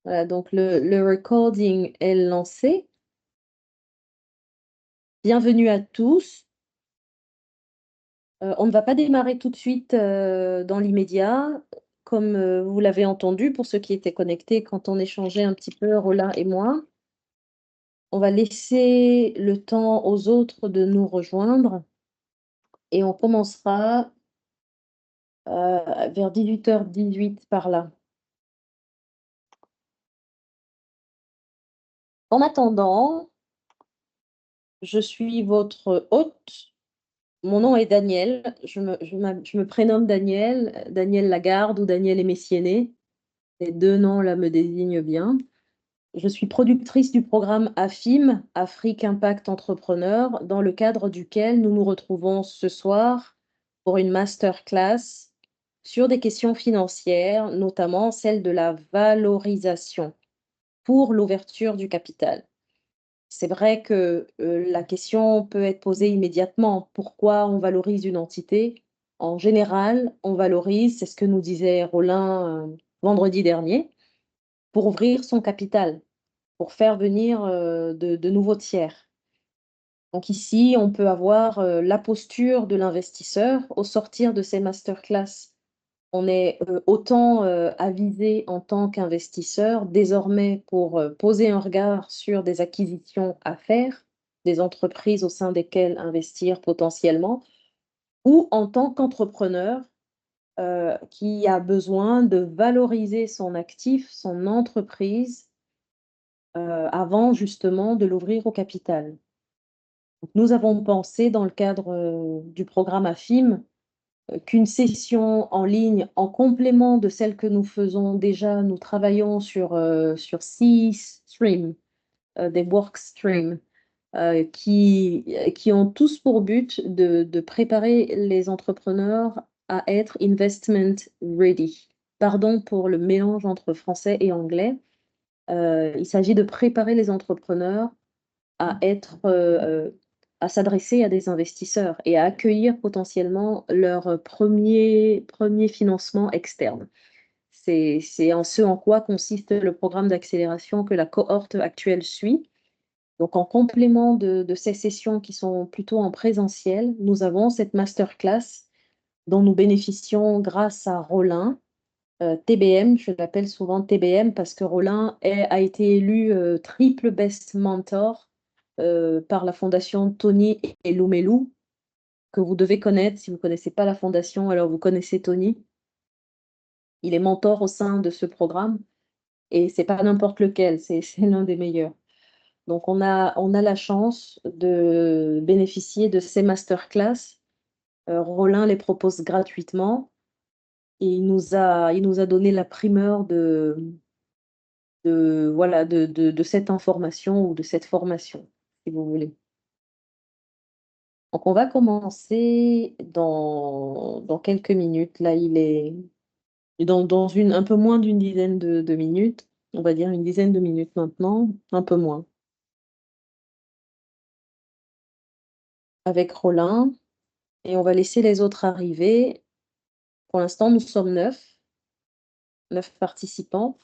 Voilà, donc le recording est lancé. Bienvenue à tous. On ne va pas démarrer tout de suite dans l'immédiat. Comme vous l'avez entendu, pour ceux qui étaient connectés quand on échangeait un petit peu, Roland et moi, on va laisser le temps aux autres de nous rejoindre et on commencera vers 18h18 par là. En attendant, je suis votre hôte. Mon nom est Daniel. Je me prénomme Daniel, Daniel Lagarde ou Daniel Messiané. Les deux noms là me désignent bien. Je suis productrice du programme AFIM, Afrique Impact Entrepreneur, dans le cadre duquel nous nous retrouvons ce soir pour une masterclass sur des questions financières, notamment celle de la valorisation pour l'ouverture du capital. C'est vrai que la question peut être posée immédiatement. Pourquoi on valorise une entité? En général, on valorise, c'est ce que nous disait Rollin vendredi dernier, pour ouvrir son capital, pour faire venir de nouveaux tiers. Donc ici, on peut avoir la posture de l'investisseur au sortir de ces masterclass. On est autant avisé en tant qu'investisseur désormais pour poser un regard sur des acquisitions à faire, des entreprises au sein desquelles investir potentiellement, ou en tant qu'entrepreneur qui a besoin de valoriser son actif, son entreprise, avant justement de l'ouvrir au capital. Donc, nous avons pensé dans le cadre du programme AFIM qu'une session en ligne, en complément de celle que nous faisons déjà, nous travaillons sur 6 streams, des work streams, qui ont tous pour but de préparer les entrepreneurs à être investment ready. Pardon pour le mélange entre français et anglais. Il s'agit de préparer les entrepreneurs à être, à s'adresser à des investisseurs et à accueillir potentiellement leur premier financement externe. C'est en ce en quoi consiste le programme d'accélération que la cohorte actuelle suit. Donc, en complément de ces sessions qui sont plutôt en présentiel, nous avons cette masterclass dont nous bénéficions grâce à Rollin, TBM, je l'appelle souvent TBM parce que Rollin a été élu triple best mentor par la fondation Tony et Lumelou, que vous devez connaître. Si vous ne connaissez pas la fondation, alors vous connaissez Tony. Il est mentor au sein de ce programme et c'est pas n'importe lequel, c'est l'un des meilleurs. Donc on a la chance de bénéficier de ces masterclass. Rollin les propose gratuitement et il nous a donné la primeur voilà, de cette information ou de cette formation, si vous voulez. Donc, on va commencer dans quelques minutes. Là, il est dans un peu moins d'une dizaine de minutes. On va dire une dizaine de minutes maintenant, un peu moins. Avec Rollin, et on va laisser les autres arriver. Pour l'instant, nous sommes 9 participants.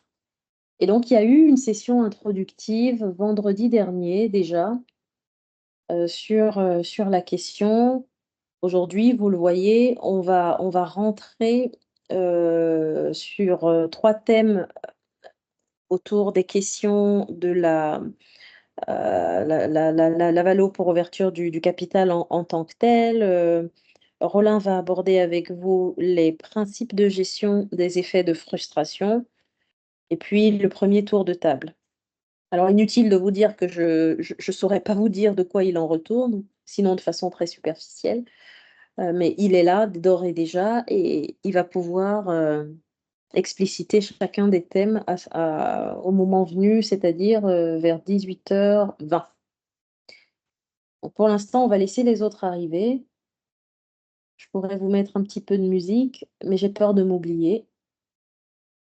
Et donc, il y a eu une session introductive vendredi dernier déjà sur la question. Aujourd'hui, vous le voyez, on va rentrer sur 3 thèmes autour des questions de la valo pour ouverture du capital en tant que tel. Rollin va aborder avec vous les principes de gestion des effets de frustration et puis le premier tour de table. Alors, inutile de vous dire que je saurais pas vous dire de quoi il en retourne, sinon de façon très superficielle. Mais il est là d'ores et déjà et il va pouvoir expliciter chacun des thèmes au moment venu, c'est-à-dire vers 18h20. Donc, pour l'instant, on va laisser les autres arriver. Je pourrais vous mettre un petit peu de musique, mais j'ai peur de m'oublier.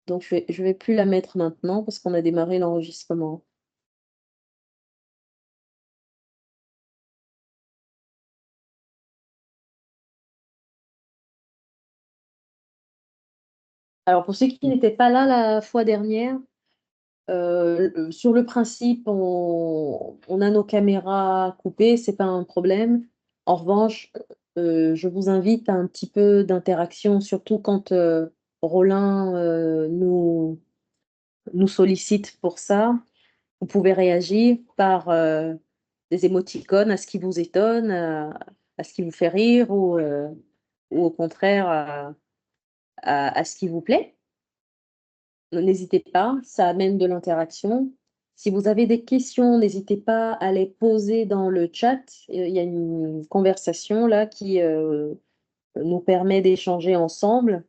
Donc, je vais plus la mettre maintenant parce qu'on a démarré l'enregistrement. Alors, pour ceux qui n'étaient pas là la fois dernière, Sur le principe, on a nos caméras coupées, c'est pas un problème. En revanche, je vous invite à un petit peu d'interaction, surtout quand Rollin nous sollicite pour ça. Vous pouvez réagir par des émoticônes à ce qui vous étonne, à ce qui vous fait rire ou au contraire à ce qui vous plaît. N'hésitez pas, ça amène de l'interaction. Si vous avez des questions, n'hésitez pas à les poser dans le chat. Il y a une conversation là qui nous permet d'échanger ensemble.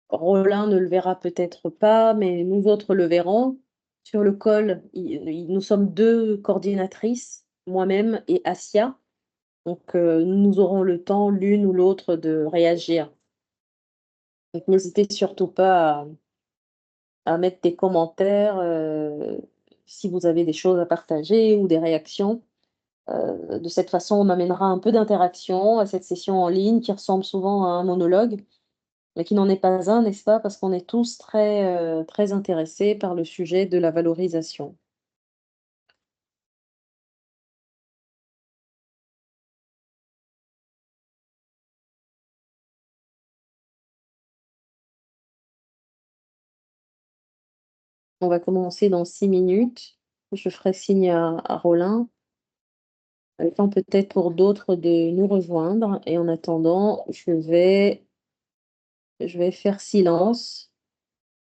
Rollin ne le verra peut-être pas, mais nous autres le verrons. Sur le call, nous sommes deux coordinatrices, moi-même et Asia. Donc, nous aurons le temps, l'une ou l'autre, de réagir. Donc, n'hésitez surtout pas à mettre des commentaires si vous avez des choses à partager ou des réactions. De cette façon, on amènera un peu d'interaction à cette session en ligne qui ressemble souvent à un monologue, mais qui n'en est pas un, n'est-ce pas? Parce qu'on est tous très intéressés par le sujet de la valorisation. On va commencer dans 6 minutes. Je ferai signe à Rollin. Le temps peut-être pour d'autres de nous rejoindre. Et en attendant, je vais faire silence.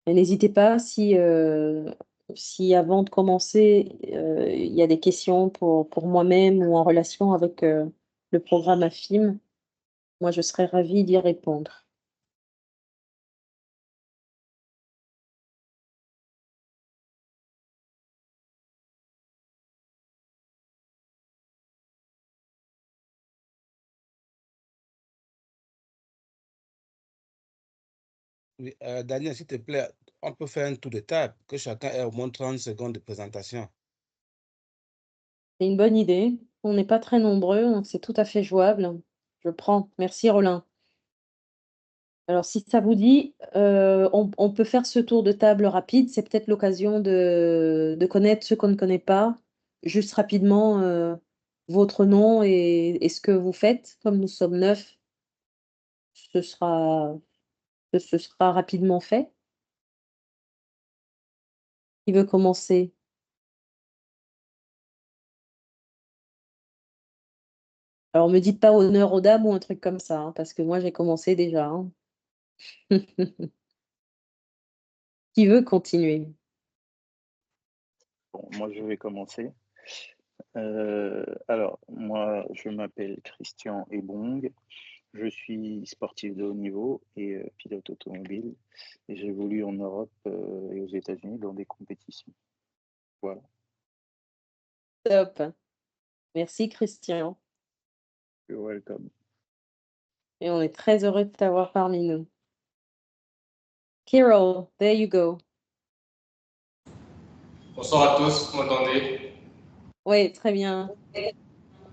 Et n'hésitez pas si avant de commencer, il y a des questions pour moi-même ou en relation avec le programme AFIM. Moi, je serais ravie d'y répondre. Oui, Daniel, s'il te plaît, on peut faire un tour de table, que chacun ait au moins 30 secondes de présentation. C'est une bonne idée. On n'est pas très nombreux, donc c'est tout à fait jouable. Je prends. Merci, Roland. Alors, si ça vous dit, on peut faire ce tour de table rapide. C'est peut-être l'occasion de connaître ceux qu'on ne connaît pas. Juste rapidement, votre nom et ce que vous faites. Comme nous sommes 9, ce sera, ce sera rapidement fait. Qui veut commencer? Alors, me dites pas honneur aux dames ou un truc comme ça, hein, parce que moi, j'ai commencé déjà, hein. Qui veut continuer? Bon, moi, je vais commencer. Alors, moi, je m'appelle Christian Ebong. Je suis sportif de haut niveau et pilote automobile. Et j'évolue en Europe et aux États-Unis dans des compétitions. Voilà. Top. Merci, Christian. You're welcome. Et on est très heureux de t'avoir parmi nous. Carol, there you go. Bonsoir à tous, vous m'entendez? Oui, très bien.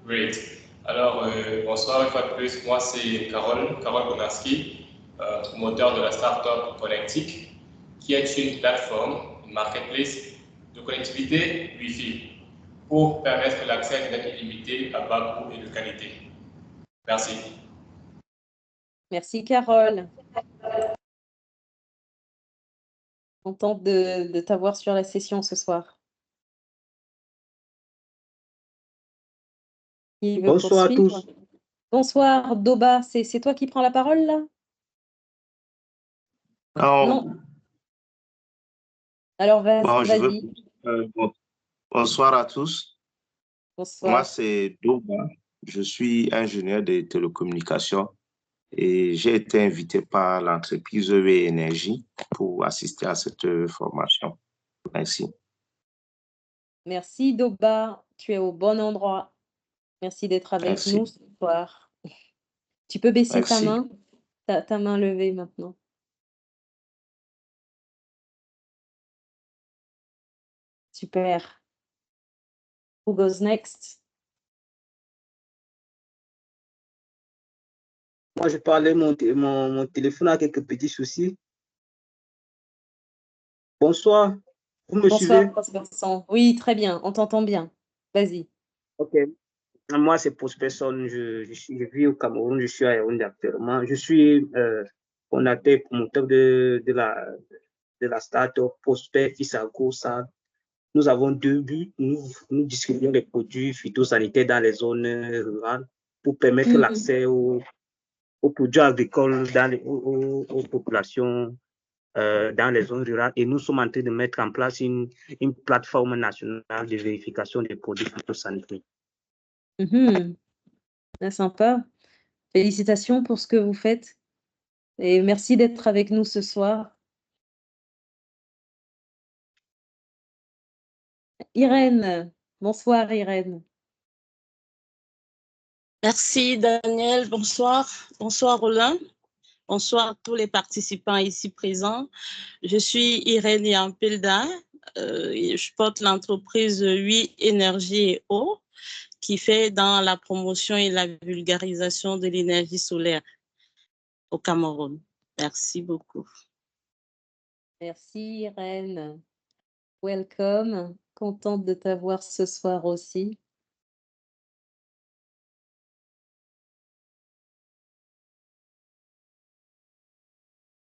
Great. Alors, bonsoir une fois de plus. Moi, c'est Carole Bonarski, promoteur de la startup Connectic, qui est une plateforme, une marketplace de connectivité Wi-Fi pour permettre l'accès à Internet illimité à bas coût et de qualité. Merci. Merci, Carole. Contente de t'avoir sur la session ce soir. Qui veut Bonsoir à poursuivre? tous. Bonsoir, Doba. C'est toi qui prends la parole là? Non. Alors, Bon, vas-y. Bonsoir à tous. Moi, Bonsoir. c'est Doba. Je suis ingénieur de télécommunications et j'ai été invité par l'entreprise EV Énergie pour assister à cette formation. Merci. Merci, Doba. Tu es au bon endroit. Merci d'être avec Merci. nous ce soir. Tu peux baisser ta Merci. main? Ta main levée maintenant. Super. Who goes next? Moi, je parlais, mon téléphone a quelques petits soucis. Bonsoir. Vous me suivez? Bonsoir, Prosperson. Oui, très bien, on t'entend bien. Vas-y. Ok. Moi, c'est Prosperson. Je vis au Cameroun, je suis à Yaoundé actuellement. Je suis fondateur et promoteur de la start-up Prosper Fisago. Nous avons deux buts. Nous distribuons des produits phytosanitaires dans les zones rurales pour permettre l'accès aux produits agricoles aux populations dans les zones rurales. Et nous sommes en train de mettre en place une plateforme nationale de vérification des produits phytosanitaires. C'est sympa. Félicitations pour ce que vous faites. Et merci d'être avec nous ce soir. Irène, bonsoir Irène. Merci Daniel, bonsoir. Bonsoir Roland. Bonsoir à tous les participants ici présents. Je suis Irène Yampilda. Je porte l'entreprise 8 Énergie et Eau qui fait dans la promotion et la vulgarisation de l'énergie solaire au Cameroun. Merci beaucoup. Merci Irène. Welcome. Contente de t'avoir ce soir aussi.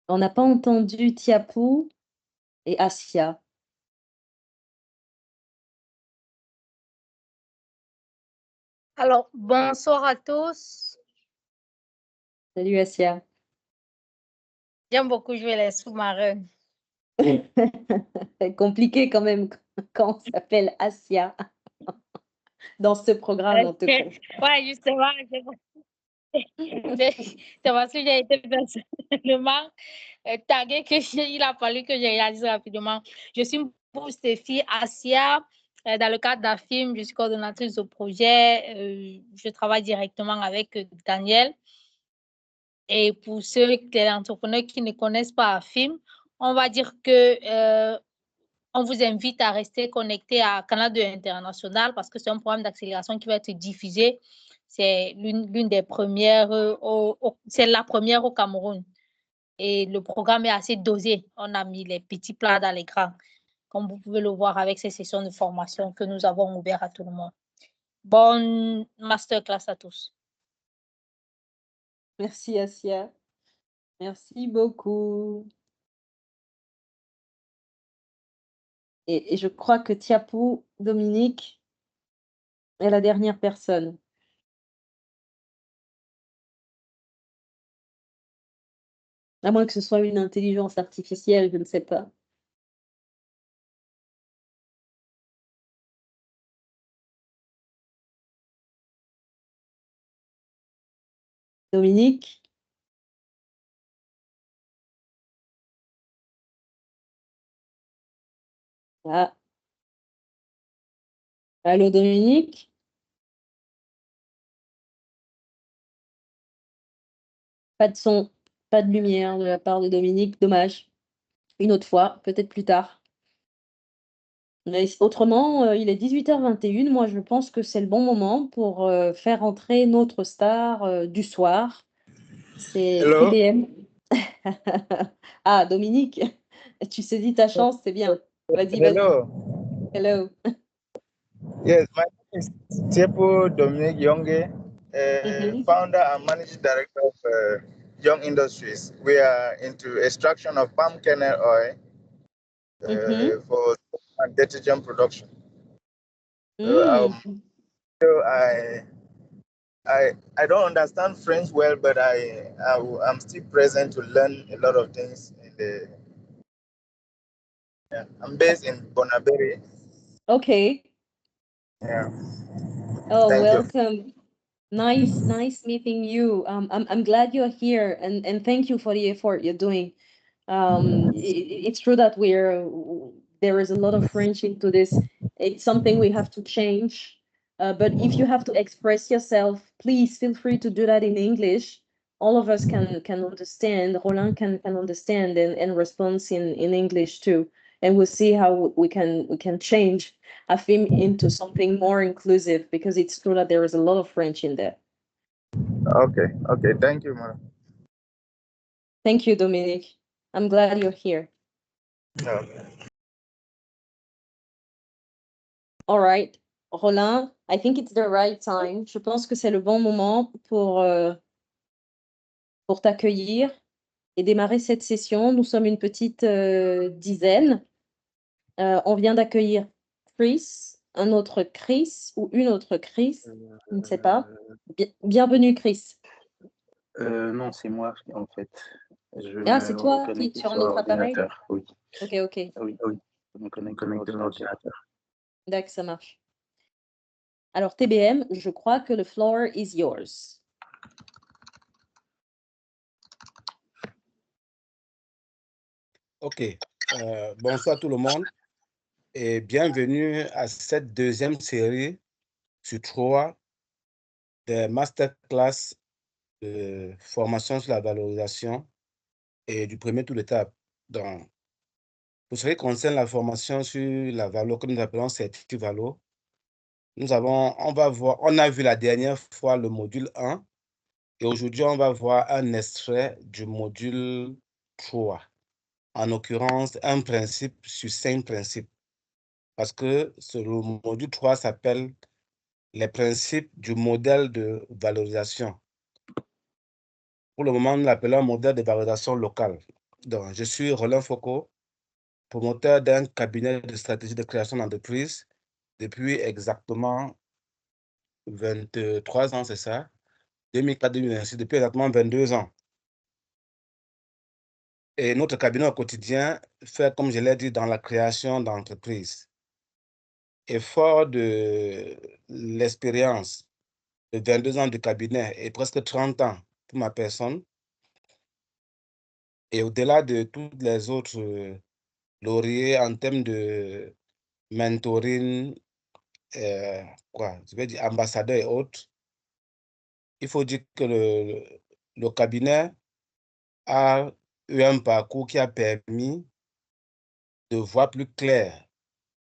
On n'a pas entendu Tiapou et Asia. Alors, bonsoir à tous. Salut Asia. J'aime beaucoup jouer les sous-marins. C'est compliqué quand même quand on s'appelle Asia. Dans ce programme, on te comprend. Ouais, justement, c'est parce que j'ai été personnellement taguée qu'il a fallu que je réalise rapidement. Je suis Boustephi Asia. Dans le cadre d'un film, je suis coordonnatrice de projet. Je travaille directement avec Daniel. Et pour ceux, les entrepreneurs qui ne connaissent pas AFIM, on va dire que on vous invite à rester connecté à Canal 2 International parce que c'est un programme d'accélération qui va être diffusé. C'est l'une des premières, c'est la première au Cameroun. Et le programme est assez dosé. On a mis les petits plats dans les grands, comme vous pouvez le voir avec ces sessions de formation que nous avons ouvertes à tout le monde. Bonne masterclass à tous. Merci Asia. Merci beaucoup. Et je crois que Tiapou, Dominique, est la dernière personne. À moins que ce soit une intelligence artificielle, je ne sais pas. Dominique? Ah. Allô, Dominique? Pas de son, pas de lumière de la part de Dominique. Dommage. Une autre fois, peut-être plus tard. Mais autrement, il est 18h21. Moi, je pense que c'est le bon moment pour faire entrer notre star du soir. C'est TDM. Ah, Dominique, tu saisis ta chance, c'est bien. Vas-y, vas-y. Hello. Hello. Yes, my name is Tiepo Dominic Yonge, founder and managing director of Young Industries. We are into extraction of palm kernel oil for detergent production. So I don't understand French well, but I'm still present to learn a lot of things. I'm based in Bonaberi. Okay. Yeah. Oh, Thank welcome. you. Nice meeting you. I'm glad you're here, and thank you for the effort you're doing. It's true that there is a lot of French into this. It's something we have to change. But if you have to express yourself, please feel free to do that in English. All of us can understand. Roland can understand and respond in English too. And we'll see how we can change AFIM into something more inclusive, because it's true that there is a lot of French in there. Okay. Thank you, madam. Thank you, Dominique. I'm glad you're here. Okay. All right. Roland, I think it's the right time. Je pense que c'est le bon moment pour t'accueillir et démarrer cette session. Nous sommes une petite dizaine. On vient d'accueillir Chris, un autre Chris ou une autre Chris, je ne sais pas. Bienvenue Chris. Non, c'est moi en fait. C'est toi qui es sur un autre appareil? Oui. Ok. Oui, je me connecte à l'ordinateur. D'accord, ça marche. Alors TBM, je crois que le floor is yours. Ok, bonsoir tout le monde et bienvenue à cette deuxième série sur 3 des masterclass de formation sur la valorisation et du premier tour d'étape. Donc, pour ce qui concerne la formation sur la valeur que nous appelons certificat-valo, on a vu la dernière fois le module 1 et aujourd'hui on va voir un extrait du module 3. En l'occurrence, un principe sur 5 principes. Parce que le module 3 s'appelle les principes du modèle de valorisation. Pour le moment, nous l'appelons modèle de valorisation locale. Donc, je suis Roland Foucault, promoteur d'un cabinet de stratégie de création d'entreprise depuis exactement 23 ans, c'est ça? 2004-2026, depuis exactement 22 ans. Et notre cabinet au quotidien fait, comme je l'ai dit, dans la création d'entreprises. Et fort de l'expérience de 22 ans de cabinet et presque 30 ans pour ma personne, et au-delà de toutes les autres lauriers en termes de mentoring, je vais dire ambassadeur et autres, il faut dire que le cabinet a eu un parcours qui a permis de voir plus clair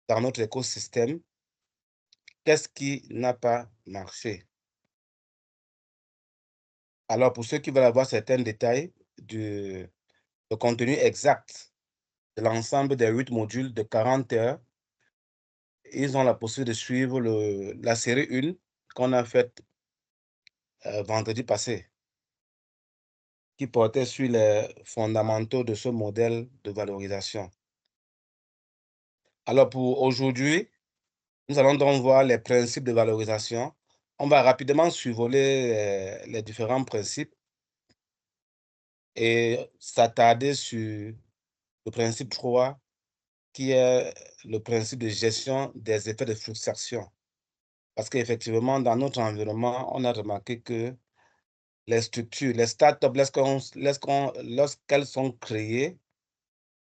dans notre écosystème qu'est-ce qui n'a pas marché. Alors, pour ceux qui veulent avoir certains détails du contenu exact de l'ensemble des 8 modules de 40 heures, ils ont la possibilité de suivre la série 1 qu'on a faite vendredi passé, qui portait sur les fondamentaux de ce modèle de valorisation. Alors, pour aujourd'hui, nous allons donc voir les principes de valorisation. On va rapidement survoler les différents principes et s'attarder sur le principe 3, qui est le principe de gestion des effets de frustration. Parce qu'effectivement, dans notre environnement, on a remarqué que les structures, les startups, lorsqu'elles sont créées,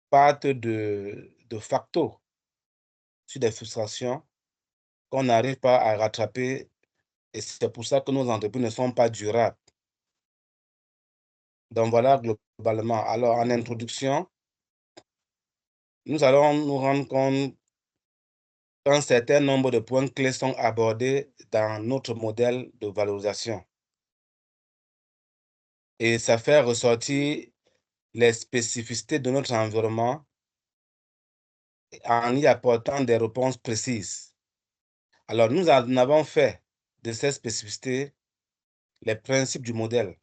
partent de facto sur des frustrations qu'on n'arrive pas à rattraper. Et c'est pour ça que nos entreprises ne sont pas durables. Donc voilà globalement. Alors en introduction, nous allons nous rendre compte qu'un certain nombre de points clés sont abordés dans notre modèle de valorisation. Et ça fait ressortir les spécificités de notre environnement en y apportant des réponses précises. Alors, nous en avons fait de ces spécificités les principes du modèle.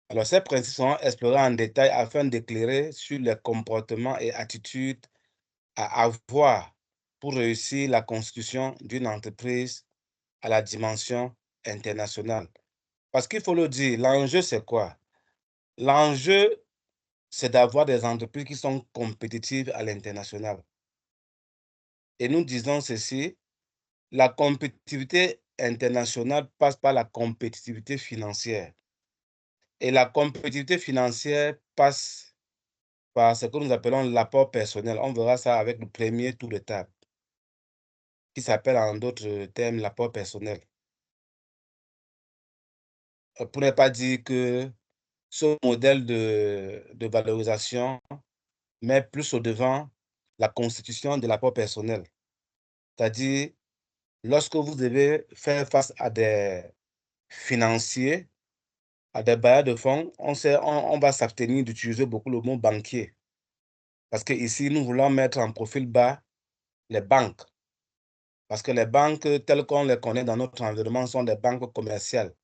Alors, ces principes sont explorés en détail afin d'éclairer sur les comportements et attitudes à avoir pour réussir la constitution d'une entreprise à la dimension internationale. Parce qu'il faut le dire, l'enjeu, c'est quoi? L'enjeu, c'est d'avoir des entreprises qui sont compétitives à l'international. Et nous disons ceci, la compétitivité internationale passe par la compétitivité financière. Et la compétitivité financière passe par ce que nous appelons l'apport personnel. On verra ça avec le premier tour de table, qui s'appelle en d'autres termes l'apport personnel. Pour ne pas dire que ce modèle de valorisation met plus au devant la constitution de l'apport personnel. C'est-à-dire, lorsque vous devez faire face à des financiers, à des bailleurs de fonds, on va s'abstenir d'utiliser beaucoup le mot banquier. Parce qu'ici, nous voulons mettre en profil bas les banques. Parce que les banques telles qu'on les connaît dans notre environnement sont des banques commerciales.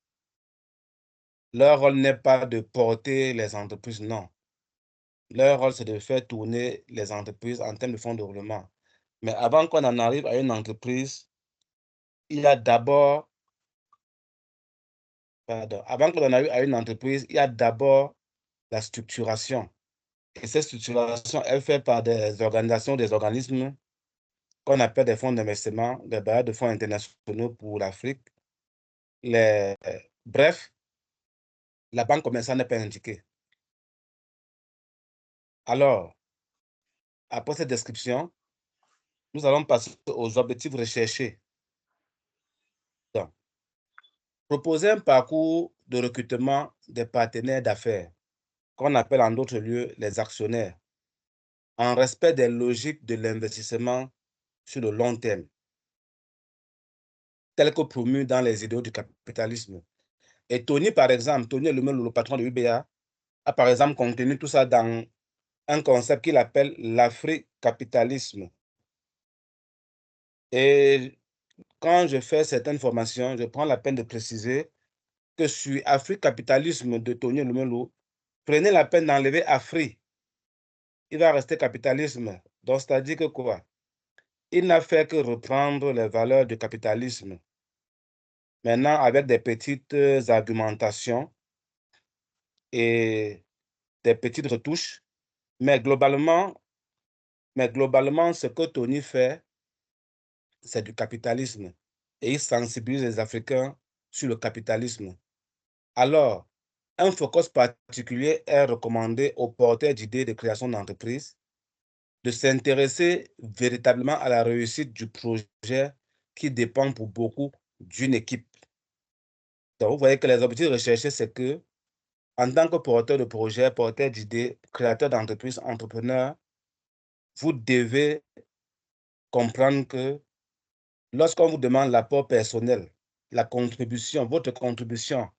Leur rôle n'est pas de porter les entreprises, non. Leur rôle, c'est de faire tourner les entreprises en termes de fonds de roulement. Mais avant qu'on en arrive à une entreprise, il y a d'abord, avant qu'on en arrive à une entreprise, il y a d'abord la structuration. Et cette structuration, elle fait par des organisations, des organismes qu'on appelle des fonds d'investissement, des bailleurs de fonds internationaux pour l'Afrique. Bref, la banque commerciale n'est pas indiquée. Alors, après cette description, nous allons passer aux objectifs recherchés. Donc, proposer un parcours de recrutement des partenaires d'affaires, qu'on appelle en d'autres lieux les actionnaires, en respect des logiques de l'investissement sur le long terme, tel que promu dans les idéaux du capitalisme. Et Tony, par exemple, Tony lui-même, le patron de UBA, a par exemple contenu tout ça dans un concept qu'il appelle l'africapitalisme. Et quand je fais certaines formations, je prends la peine de préciser que sur Africapitalisme de Tony Lumelo, prenez la peine d'enlever Afri. Il va rester capitalisme. Donc, c'est-à-dire que quoi? Il n'a fait que reprendre les valeurs du capitalisme. Maintenant, avec des petites argumentations et des petites retouches. Mais globalement, ce que Tony fait, c'est du capitalisme. Et il sensibilise les Africains sur le capitalisme. Alors, un focus particulier est recommandé aux porteurs d'idées de création d'entreprise de s'intéresser véritablement à la réussite du projet qui dépend pour beaucoup d'une équipe. Donc, vous voyez que les objectifs recherchés, c'est que, en tant que porteur de projet, porteur d'idées, créateur d'entreprise, entrepreneur, vous devez comprendre que lorsqu'on vous demande l'apport personnel, la contribution, votre contribution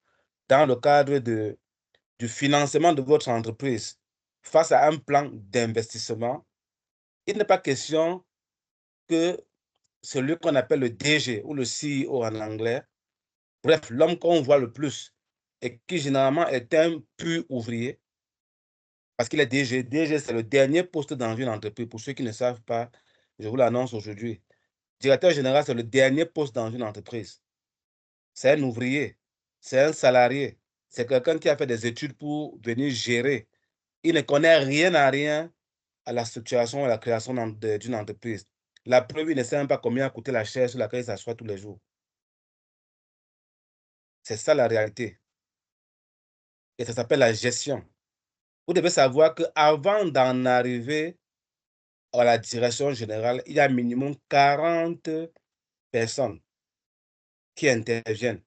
dans le cadre du financement de votre entreprise face à un plan d'investissement, il n'est pas question que celui qu'on appelle le DG ou le CEO en anglais, bref, l'homme qu'on voit le plus et qui généralement est un pur ouvrier, parce qu'il est DG. DG, c'est le dernier poste dans une entreprise. Pour ceux qui ne savent pas, je vous l'annonce aujourd'hui. Directeur général, c'est le dernier poste dans une entreprise. C'est un ouvrier, c'est un salarié, c'est quelqu'un qui a fait des études pour venir gérer. Il ne connaît rien à rien à la structuration et à la création d'une entreprise. La preuve, il ne sait même pas combien a coûté la chaise sur laquelle il s'assoit tous les jours. C'est ça la réalité. Et ça s'appelle la gestion. Vous devez savoir qu'avant d'en arriver à la direction générale, il y a minimum 40 personnes qui interviennent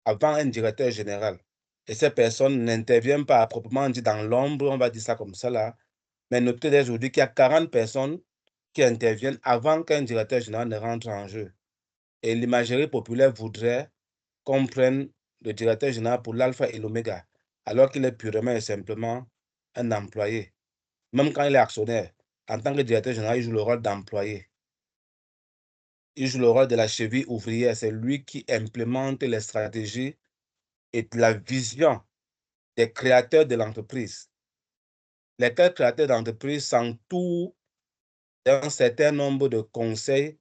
avant un directeur général. Et ces personnes n'interviennent pas à proprement dit dans l'ombre, on va dire ça comme ça là. Mais notez dès aujourd'hui qu'il y a 40 personnes qui interviennent avant qu'un directeur général ne rentre en jeu. Et l'imagerie populaire voudrait qu'on prenne le directeur général pour l'alpha et l'oméga, alors qu'il est purement et simplement un employé. Même quand il est actionnaire, en tant que directeur général, il joue le rôle d'employé. Il joue le rôle de la cheville ouvrière. C'est lui qui implémente les stratégies et la vision des créateurs de l'entreprise. Lesquels créateurs d'entreprise s'entourent d'un certain nombre de conseils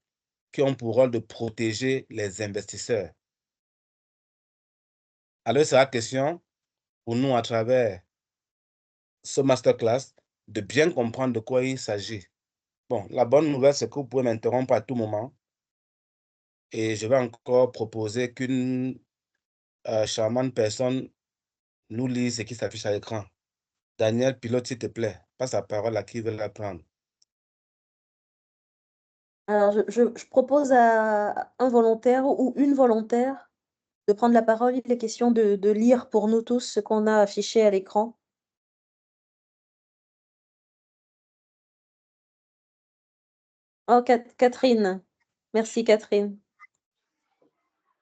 qui ont pour rôle de protéger les investisseurs. Alors, il sera question pour nous, à travers ce masterclass, de bien comprendre de quoi il s'agit. Bon, la bonne nouvelle, c'est que vous pouvez m'interrompre à tout moment. Et je vais encore proposer qu'une charmante personne nous lise ce qui s'affiche à l'écran. Daniel, pilote, s'il te plaît. Passe la parole à qui veut la prendre. Alors, je propose à un volontaire ou une volontaire de prendre la parole. Il est question de lire pour nous tous ce qu'on a affiché à l'écran. Oh, Catherine. Merci, Catherine.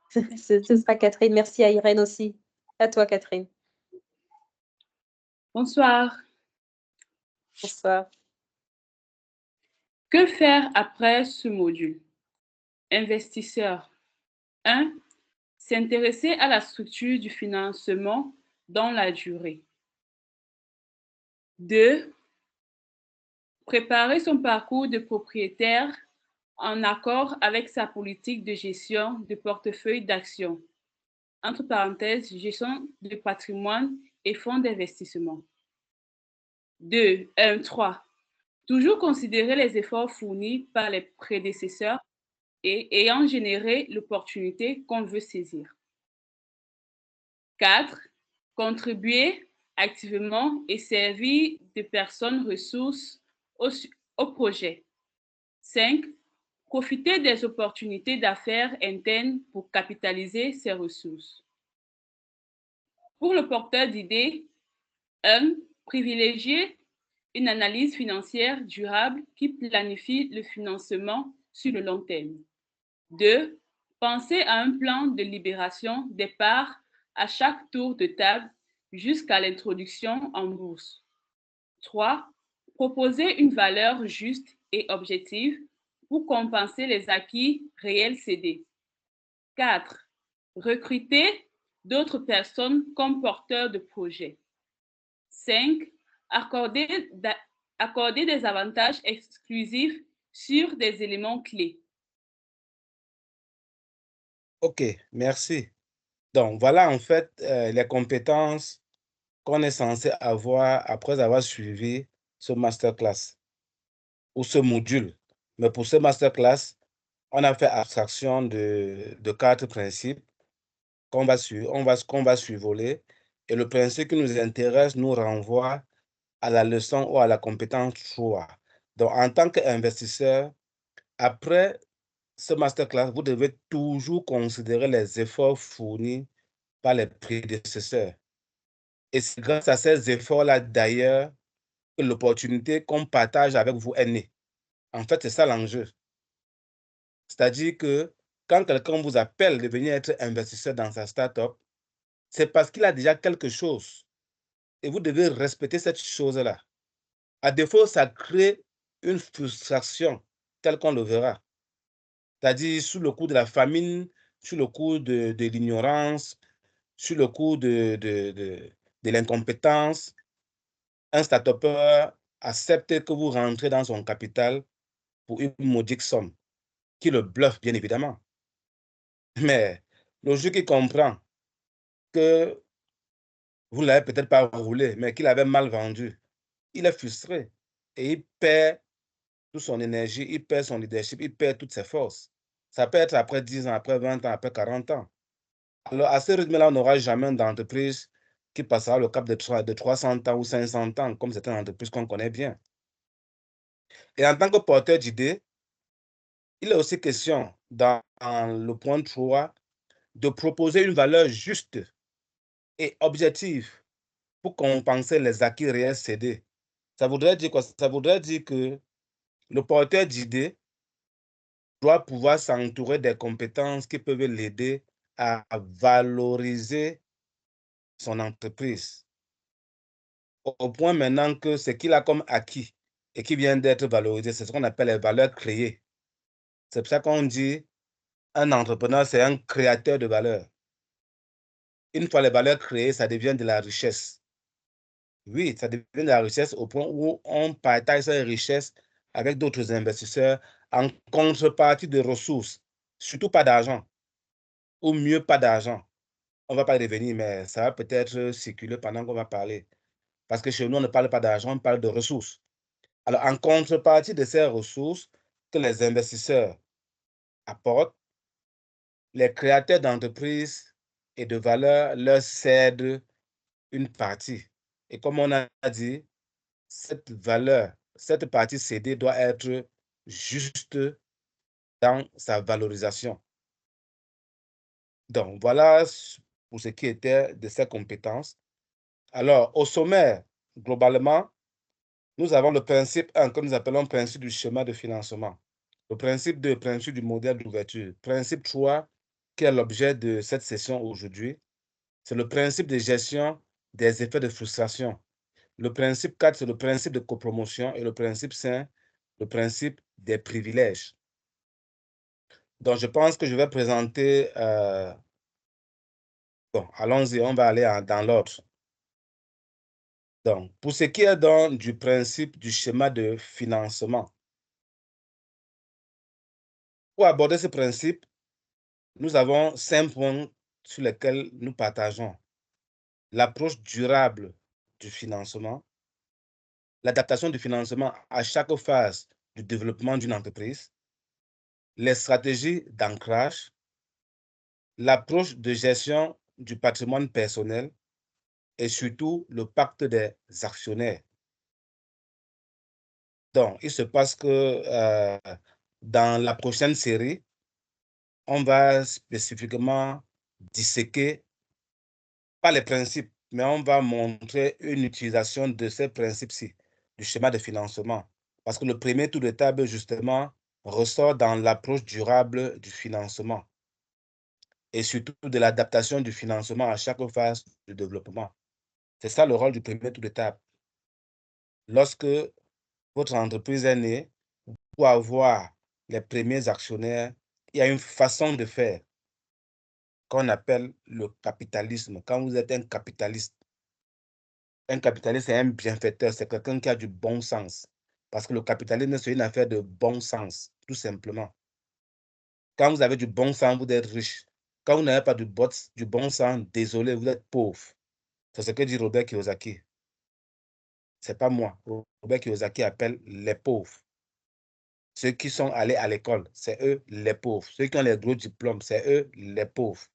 Ce sera Catherine. Merci à Irène aussi. À toi, Catherine. Bonsoir. Bonsoir. Que faire après ce module? Investisseurs. 1. S'intéresser à la structure du financement dans la durée. 2. Préparer son parcours de propriétaire en accord avec sa politique de gestion de portefeuille d'actions. Entre parenthèses, gestion de patrimoine et fonds d'investissement. 3. Toujours considérer les efforts fournis par les prédécesseurs et ayant généré l'opportunité qu'on veut saisir. 4. Contribuer activement et servir de personnes ressources au projet. 5. Profiter des opportunités d'affaires internes pour capitaliser ses ressources. Pour le porteur d'idées, 1. Privilégier une analyse financière durable qui planifie le financement sur le long terme. 2. Penser à un plan de libération des parts à chaque tour de table jusqu'à l'introduction en bourse. 3. Proposer une valeur juste et objective pour compenser les acquis réels cédés. 4. Recruter d'autres personnes comme porteurs de projets. 5. Accorder des avantages exclusifs sur des éléments clés. OK, merci. Donc, voilà en fait les compétences qu'on est censé avoir après avoir suivi ce masterclass ou ce module. Mais pour ce masterclass, on a fait abstraction de 4 principes qu'on va survoler. Et le principe qui nous intéresse nous renvoie à la leçon ou à la compétence 3. Donc, en tant qu'investisseur, après ce masterclass, vous devez toujours considérer les efforts fournis par les prédécesseurs. Et c'est grâce à ces efforts-là, d'ailleurs, que l'opportunité qu'on partage avec vous est née. En fait, c'est ça l'enjeu. C'est-à-dire que quand quelqu'un vous appelle de venir être investisseur dans sa start-up, c'est parce qu'il a déjà quelque chose. Et vous devez respecter cette chose-là. À défaut, ça crée une frustration telle qu'on le verra. C'est-à-dire sous le coup de la famine, sous le coup de l'ignorance, sous le coup de l'incompétence, un start-upper accepte que vous rentrez dans son capital pour une modique somme, qui le bluffe bien évidemment. Mais le jeu qui comprend que vous ne l'avez peut-être pas roulé, mais qu'il avait mal vendu, il est frustré et il perd toute son énergie, il perd son leadership, il perd toutes ses forces. Ça peut être après 10 ans, après 20 ans, après 40 ans. Alors, à ce rythme-là, on n'aura jamais d'entreprise qui passera le cap de 300 ans ou 500 ans, comme certaines entreprises qu'on connaît bien. Et en tant que porteur d'idées, il est aussi question, dans le point 3, de proposer une valeur juste et objective pour compenser les acquis réels cédés. Ça voudrait dire quoi? Ça voudrait dire que le porteur d'idées doit pouvoir s'entourer des compétences qui peuvent l'aider à valoriser son entreprise. Au point maintenant que ce qu'il a comme acquis et qui vient d'être valorisé, c'est ce qu'on appelle les valeurs créées. C'est pour ça qu'on dit un entrepreneur, c'est un créateur de valeur. Une fois les valeurs créées, ça devient de la richesse. Oui, ça devient de la richesse au point où on partage cette richesse avec d'autres investisseurs en contrepartie de ressources, surtout pas d'argent, ou mieux pas d'argent. On ne va pas y revenir, mais ça va peut-être circuler pendant qu'on va parler. Parce que chez nous, on ne parle pas d'argent, on parle de ressources. Alors, en contrepartie de ces ressources que les investisseurs apportent, les créateurs d'entreprises et de valeur leur cèdent une partie. Et comme on a dit, cette valeur, cette partie cédée doit être juste dans sa valorisation. Donc, voilà pour ce qui était de ces compétences. Alors, au sommaire, globalement, nous avons le principe 1 que nous appelons le principe du schéma de financement. Le principe 2, principe du modèle d'ouverture. Principe 3, qui est l'objet de cette session aujourd'hui, c'est le principe de gestion des effets de frustration. Le principe 4, c'est le principe de copromotion et le principe 5, le principe des privilèges. Donc, je pense que je vais présenter... Bon, allons-y, on va aller dans l'ordre. Donc, pour ce qui est du principe du schéma de financement, pour aborder ce principe, nous avons 5 points sur lesquels nous partageons. L'approche durable du financement, l'adaptation du financement à chaque phase du développement d'une entreprise, les stratégies d'ancrage, l'approche de gestion du patrimoine personnel et surtout le pacte des actionnaires. Donc, il se passe que dans la prochaine série, on va spécifiquement disséquer, pas les principes, mais on va montrer une utilisation de ces principes-ci, du schéma de financement. Parce que le premier tour de table, justement, ressort dans l'approche durable du financement et surtout de l'adaptation du financement à chaque phase du développement. C'est ça le rôle du premier tour de table. Lorsque votre entreprise est née, pour avoir les premiers actionnaires, il y a une façon de faire qu'on appelle le capitalisme. Quand vous êtes un capitaliste c'est un bienfaiteur, c'est quelqu'un qui a du bon sens. Parce que le capitalisme, c'est une affaire de bon sens, tout simplement. Quand vous avez du bon sens, vous êtes riche. Quand vous n'avez pas du bon sens, désolé, vous êtes pauvre. C'est ce que dit Robert Kiyosaki. Ce n'est pas moi. Robert Kiyosaki appelle les pauvres. Ceux qui sont allés à l'école, c'est eux les pauvres. Ceux qui ont les gros diplômes, c'est eux les pauvres.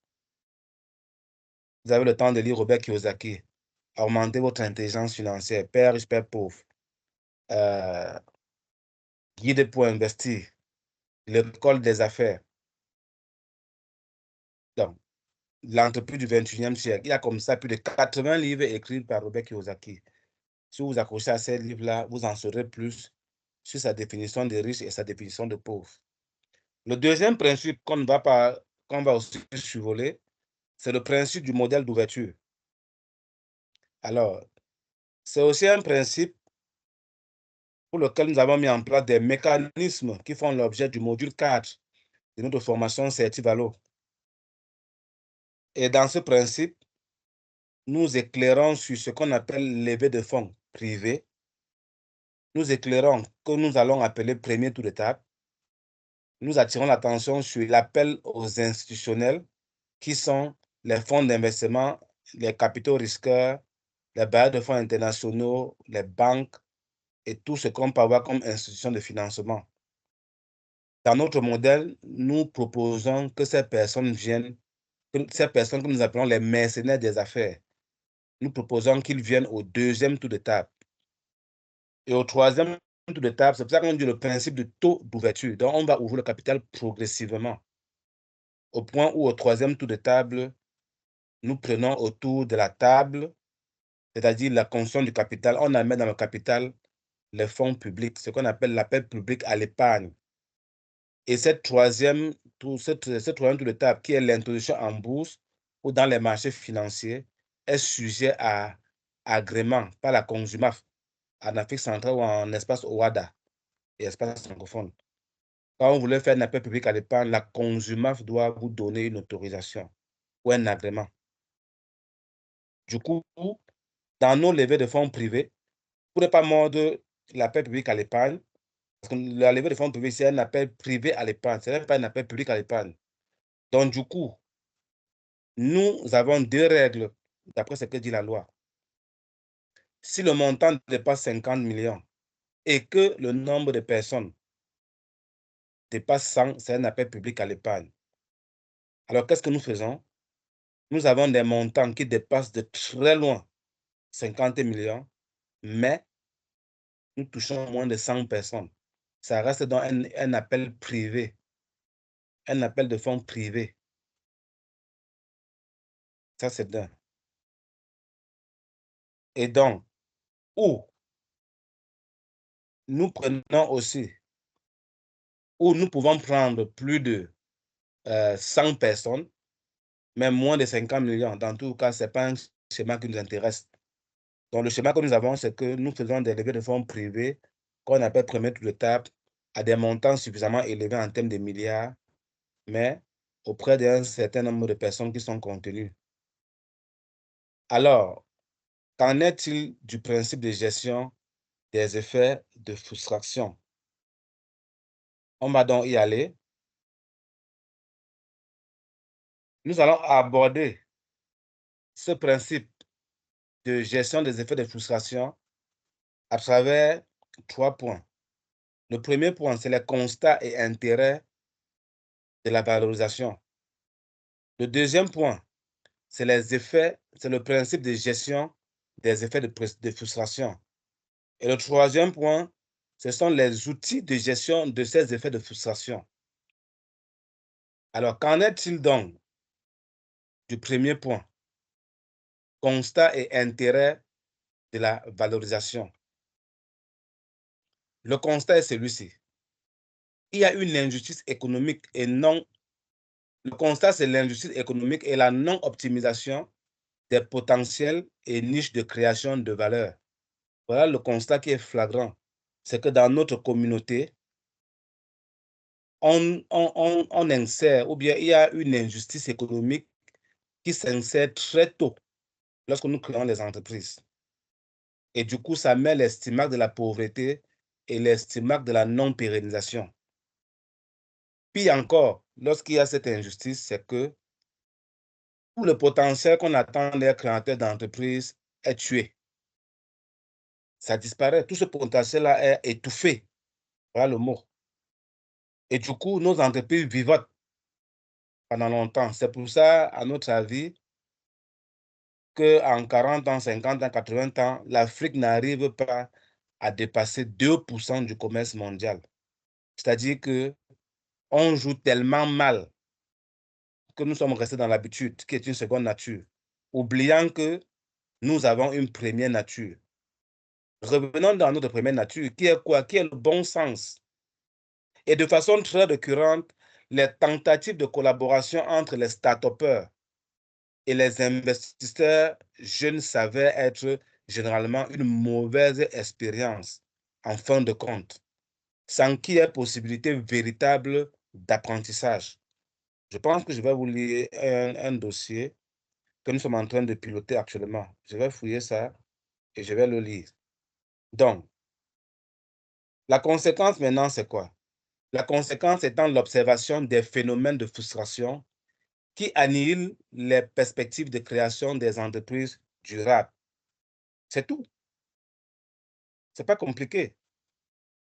Vous avez le temps de lire Robert Kiyosaki. Augmentez votre intelligence financière. Père riche, père pauvre. Guide pour investir. L'école des affaires. Donc, l'entreprise du 21e siècle. Il y a comme ça plus de 80 livres écrits par Robert Kiyosaki. Si vous accrochez à ces livres-là, vous en saurez plus sur sa définition de riche et sa définition de pauvre. Le deuxième principe qu'on va aussi survoler, c'est le principe du modèle d'ouverture. Alors, c'est aussi un principe pour lequel nous avons mis en place des mécanismes qui font l'objet du module 4 de notre formation Certivalo. Et dans ce principe, nous éclairons sur ce qu'on appelle levée de fonds privés. Nous éclairons que nous allons appeler premier tour d'étape. Nous attirons l'attention sur l'appel aux institutionnels qui sont les fonds d'investissement, les capitaux risqueurs, les bailleurs de fonds internationaux, les banques et tout ce qu'on peut avoir comme institution de financement. Dans notre modèle, nous proposons que ces personnes viennent, ces personnes que nous appelons les mercenaires des affaires, nous proposons qu'ils viennent au deuxième tour de table. Et au troisième tour de table, c'est pour ça qu'on dit le principe du taux d'ouverture. Donc, on va ouvrir le capital progressivement. Au point où, au troisième tour de table, nous prenons autour de la table, c'est-à-dire la construction du capital, on amène dans le capital les fonds publics, ce qu'on appelle l'appel public à l'épargne. Et ce troisième tour de table, qui est l'introduction en bourse ou dans les marchés financiers, est sujet à agrément par la Consumaf en Afrique centrale ou en espace OADA et espace francophone. Quand vous voulez faire un appel public à l'épargne, la Consumaf doit vous donner une autorisation ou un agrément. Du coup, dans nos levées de fonds privés, vous ne pouvez pas mordre l'appel public à l'épargne, parce que la levée de fonds privés, c'est un appel privé à l'épargne, ce n'est pas un appel public à l'épargne. Donc, du coup, nous avons 2 règles, d'après ce que dit la loi. Si le montant dépasse 50 millions et que le nombre de personnes dépasse 100, c'est un appel public à l'épargne. Alors, qu'est-ce que nous faisons? Nous avons des montants qui dépassent de très loin 50 millions, mais nous touchons moins de 100 personnes. Ça reste dans un appel privé, un appel de fonds privé. Ça, c'est d'un. Et donc, où nous prenons aussi, où nous pouvons prendre plus de 100 personnes, mais moins de 50 millions. Dans tout cas, ce n'est pas un schéma qui nous intéresse. Donc, le schéma que nous avons, c'est que nous faisons des levées de fonds privés qu'on appelle premier tour de table à des montants suffisamment élevés en termes de milliards, mais auprès d'un certain nombre de personnes qui sont contenues. Alors, qu'en est-il du principe de gestion des effets de frustration? On va donc y aller. Nous allons aborder ce principe de gestion des effets de frustration à travers 3 points. Le premier point, c'est les constats et intérêts de la valorisation. Le deuxième point, c'est les effets, c'est le principe de gestion des effets de frustration. Et le troisième point, ce sont les outils de gestion de ces effets de frustration. Alors, qu'en est-il donc du premier point? Constat et intérêt de la valorisation. Le constat est celui-ci. Il y a une injustice économique et non... Le constat, c'est l'injustice économique et la non-optimisation des potentiels et niches de création de valeur. Voilà le constat qui est flagrant. C'est que dans notre communauté, on insère, ou bien il y a une injustice économique qui s'insère très tôt lorsque nous créons les entreprises. Et du coup, ça met les stigmates de la pauvreté et les stigmates de la non-pérennisation. Puis encore, lorsqu'il y a cette injustice, c'est que tout le potentiel qu'on attend des créateurs d'entreprise est tué. Ça disparaît. Tout ce potentiel-là est étouffé. Voilà le mot. Et du coup, nos entreprises vivotent pendant longtemps. C'est pour ça, à notre avis, qu'en 40 ans, 50 ans, 80 ans, l'Afrique n'arrive pas à dépasser 2% du commerce mondial. C'est-à-dire qu'on joue tellement mal que nous sommes restés dans l'habitude, qui est une seconde nature, oubliant que nous avons une première nature. Revenons dans notre première nature, qui est quoi? Qui est le bon sens. Et de façon très récurrente, les tentatives de collaboration entre les start-upers et les investisseurs jeunes s'avèrent être généralement une mauvaise expérience, en fin de compte, sans qu'il y ait possibilité véritable d'apprentissage. Je pense que je vais vous lire un dossier que nous sommes en train de piloter actuellement. Je vais fouiller ça et je vais le lire. Donc, la conséquence maintenant, c'est quoi? La conséquence étant l'observation des phénomènes de frustration qui annihilent les perspectives de création des entreprises durables. C'est tout. Ce n'est pas compliqué.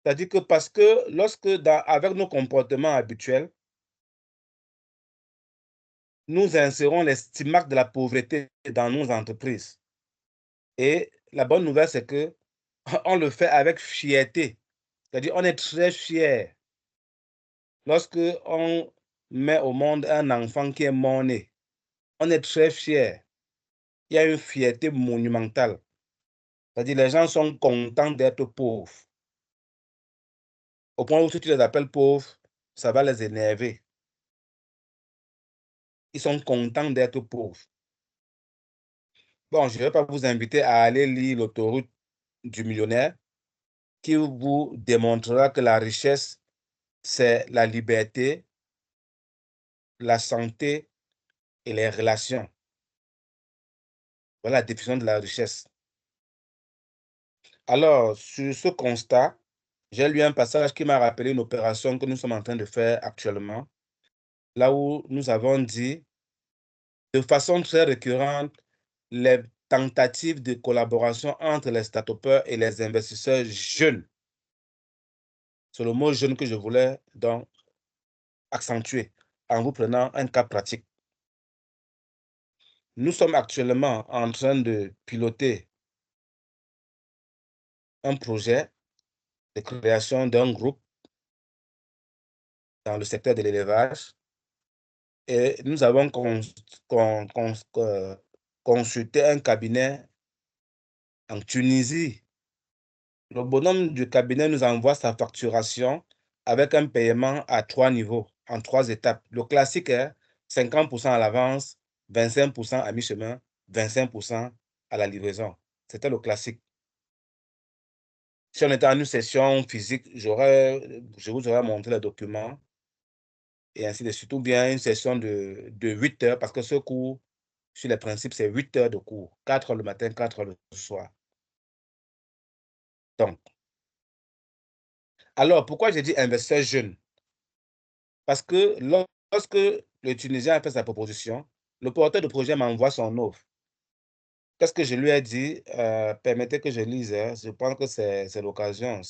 C'est-à-dire que parce que lorsque, avec nos comportements habituels, nous insérons les stigmates de la pauvreté dans nos entreprises. Et la bonne nouvelle, c'est que on le fait avec fierté. C'est-à-dire on est très fier lorsque on met au monde un enfant qui est mort-né. On est très fier. Il y a une fierté monumentale. C'est-à-dire les gens sont contents d'être pauvres. Au point où si tu les appelles pauvres, ça va les énerver. Ils sont contents d'être pauvres. Bon, je ne vais pas vous inviter à aller lire l'autoroute du millionnaire qui vous démontrera que la richesse, c'est la liberté, la santé et les relations. Voilà la définition de la richesse. Alors, sur ce constat, j'ai lu un passage qui m'a rappelé une opération que nous sommes en train de faire actuellement, là où nous avons dit, de façon très récurrente, les tentatives de collaboration entre les start-upers et les investisseurs jeunes. C'est le mot jeune que je voulais donc accentuer en vous prenant un cas pratique. Nous sommes actuellement en train de piloter un projet de création d'un groupe dans le secteur de l'élevage et nous avons consulté un cabinet en Tunisie. Le bonhomme du cabinet nous envoie sa facturation avec un paiement à 3 niveaux, en 3 étapes. Le classique est 50% à l'avance, 25% à mi-chemin, 25% à la livraison. C'était le classique. Si on était en une session physique, je vous aurais montré les documents. et ainsi de suite. Ou bien une session de 8 heures, parce que ce cours, sur les principes, c'est 8 heures de cours. 4 heures le matin, 4 heures le soir. Donc, alors, pourquoi j'ai dit investisseur jeune? Parce que lorsque le Tunisien a fait sa proposition, le porteur de projet m'envoie son offre. Qu'est-ce que je lui ai dit? Permettez que je lise, hein. Je pense que c'est l'occasion.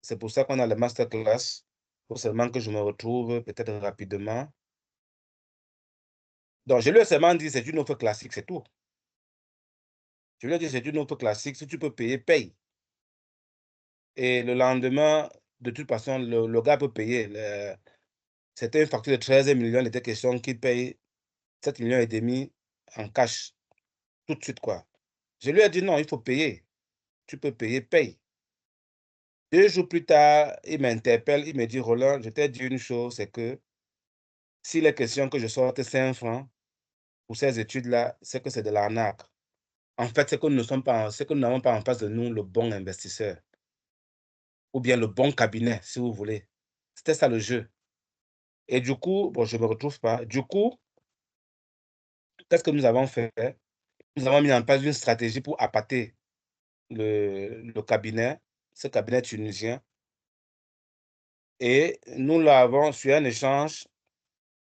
C'est pour ça qu'on a le masterclass, pour seulement que je me retrouve peut-être rapidement. Donc, je lui ai seulement dit, c'est une offre classique, c'est tout. Je lui ai dit, c'est une offre classique, si tu peux payer, paye. Et le lendemain, de toute façon, le gars peut payer. C'était une facture de 13 millions, il était question qu'il paye 7,5 millions en cash, tout de suite, quoi. Je lui ai dit, non, il faut payer. Tu peux payer, paye. 2 jours plus tard, il m'interpelle, il me dit, Roland, je t'ai dit une chose, c'est que s'il est question que je sorte 5 francs pour ces études-là, c'est que c'est de l'arnaque. En fait, c'est que nous n'avons pas en face de nous le bon investisseur ou bien le bon cabinet, si vous voulez. C'était ça le jeu. Et du coup, bon, je ne me retrouve pas. Du coup, qu'est-ce que nous avons fait? Nous avons mis en place une stratégie pour appâter le cabinet, ce cabinet tunisien. Et nous l'avons sur un échange.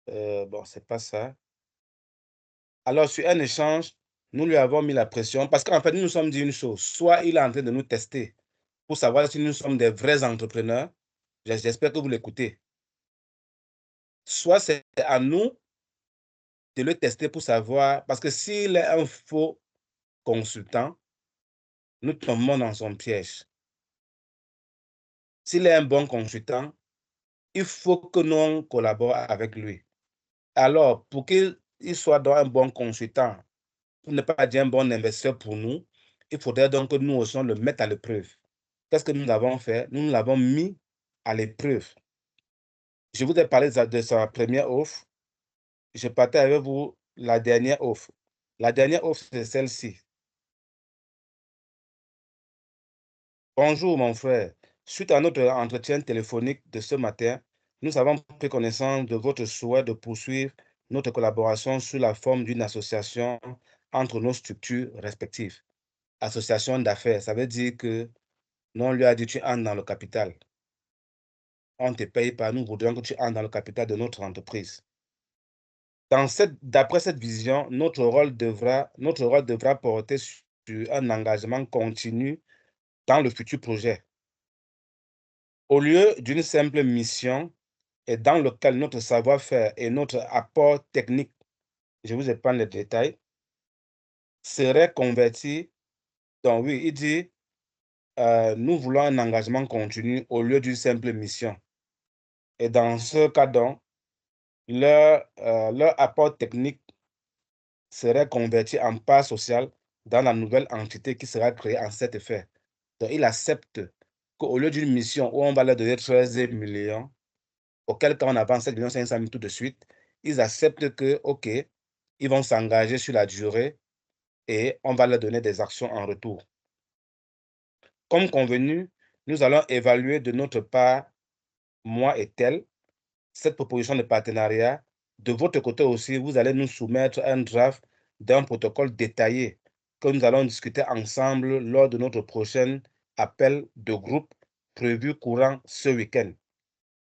Bon, c'est pas ça. Alors, sur un échange, nous lui avons mis la pression parce qu'en fait, nous nous sommes dit une chose. Soit il est en train de nous tester pour savoir si nous sommes des vrais entrepreneurs. J'espère que vous l'écoutez. Soit c'est à nous de le tester pour savoir, parce que s'il est un faux consultant, nous tombons dans son piège. S'il est un bon consultant, il faut que nous collaborons avec lui. Alors, pour qu'il soit donc un bon consultant, pour ne pas dire un bon investisseur pour nous, il faudrait donc que nous aussi le mettre à l'épreuve. Qu'est-ce que nous avons fait? Nous l'avons mis à l'épreuve. Je vous ai parlé de sa première offre. Je partais avec vous la dernière offre. La dernière offre, c'est celle-ci. Bonjour, mon frère. Suite à notre entretien téléphonique de ce matin, nous avons pris connaissance de votre souhait de poursuivre notre collaboration sous la forme d'une association entre nos structures respectives. Association d'affaires, ça veut dire que nous, on lui a dit tu entres dans le capital. On ne te paye pas, nous voudrions que tu entres dans le capital de notre entreprise. D'après cette vision, notre rôle devra porter sur un engagement continu dans le futur projet. Au lieu d'une simple mission et dans lequel notre savoir-faire et notre apport technique, je vous épargne les détails, seraient convertis. Donc oui, il dit, nous voulons un engagement continu au lieu d'une simple mission. Et dans ce cas, donc, leur apport technique serait converti en part sociale dans la nouvelle entité qui sera créée en cet effet. Donc, il accepte qu'au lieu d'une mission où on va leur donner 13 millions, auquel cas on avance 7 500 000 tout de suite, ils acceptent que, OK, ils vont s'engager sur la durée et on va leur donner des actions en retour. Comme convenu, nous allons évaluer de notre part, moi et tel, cette proposition de partenariat. De votre côté aussi, vous allez nous soumettre un draft d'un protocole détaillé que nous allons discuter ensemble lors de notre prochain appel de groupe prévu courant ce week-end,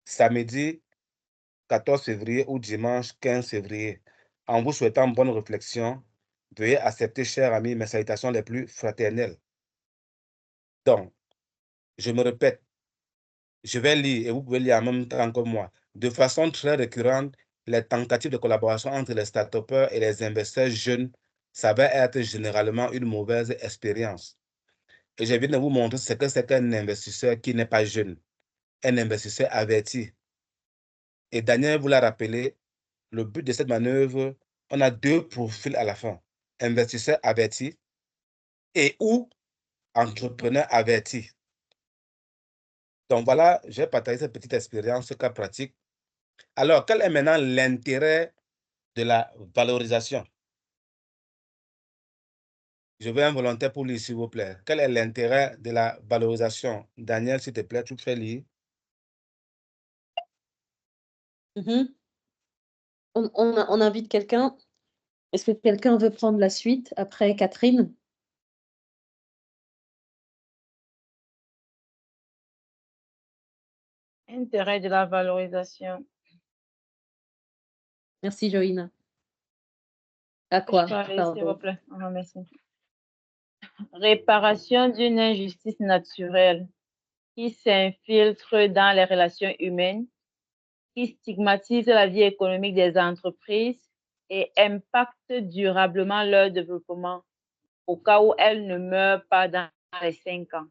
samedi 14 février ou dimanche 15 février. En vous souhaitant bonne réflexion, veuillez accepter, chers amis, mes salutations les plus fraternelles. Donc, je me répète, je vais lire et vous pouvez lire en même temps que moi. De façon très récurrente, les tentatives de collaboration entre les start-upers et les investisseurs jeunes s'avèrent être généralement une mauvaise expérience. Et je viens de vous montrer ce que c'est qu'un investisseur qui n'est pas jeune, un investisseur averti. Et Daniel vous l'a rappelé, le but de cette manœuvre, on a 2 profils à la fin. Investisseur averti et ou entrepreneur averti. Donc voilà, j'ai partagé cette petite expérience, ce cas pratique. Alors, quel est maintenant l'intérêt de la valorisation? Je veux un volontaire pour lire, s'il vous plaît. Quel est l'intérêt de la valorisation? Daniel, s'il te plaît, tu fais lire. On invite quelqu'un. Est-ce que quelqu'un veut prendre la suite après Catherine? Intérêt de la valorisation. Merci, Joïna. À quoi? Je peux aller, s'il vous Pardon. plaît. Merci. Réparation d'une injustice naturelle qui s'infiltre dans les relations humaines, qui stigmatise la vie économique des entreprises et impacte durablement leur développement au cas où elles ne meurent pas dans les 5 ans.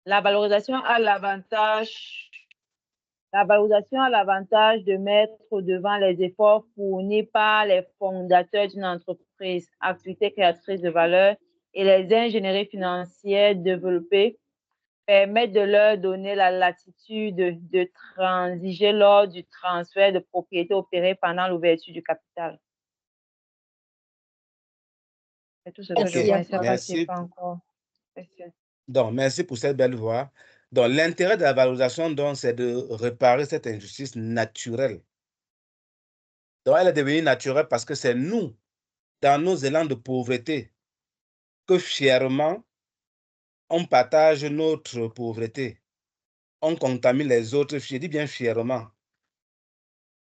La valorisation a l'avantage de mettre devant les efforts fournis par les fondateurs d'une entreprise, activités créatrices de valeur et les ingénieries financières développées, permettent de leur donner la latitude de transiger lors du transfert de propriété opéré pendant l'ouverture du capital. C'est tout ce que je vois. Merci. Pas encore. Merci. Donc, merci pour cette belle voix. Donc, l'intérêt de la valorisation, donc, c'est de réparer cette injustice naturelle. Donc, elle est devenue naturelle parce que c'est nous, dans nos élans de pauvreté, que fièrement, on partage notre pauvreté. On contamine les autres, je dis bien fièrement.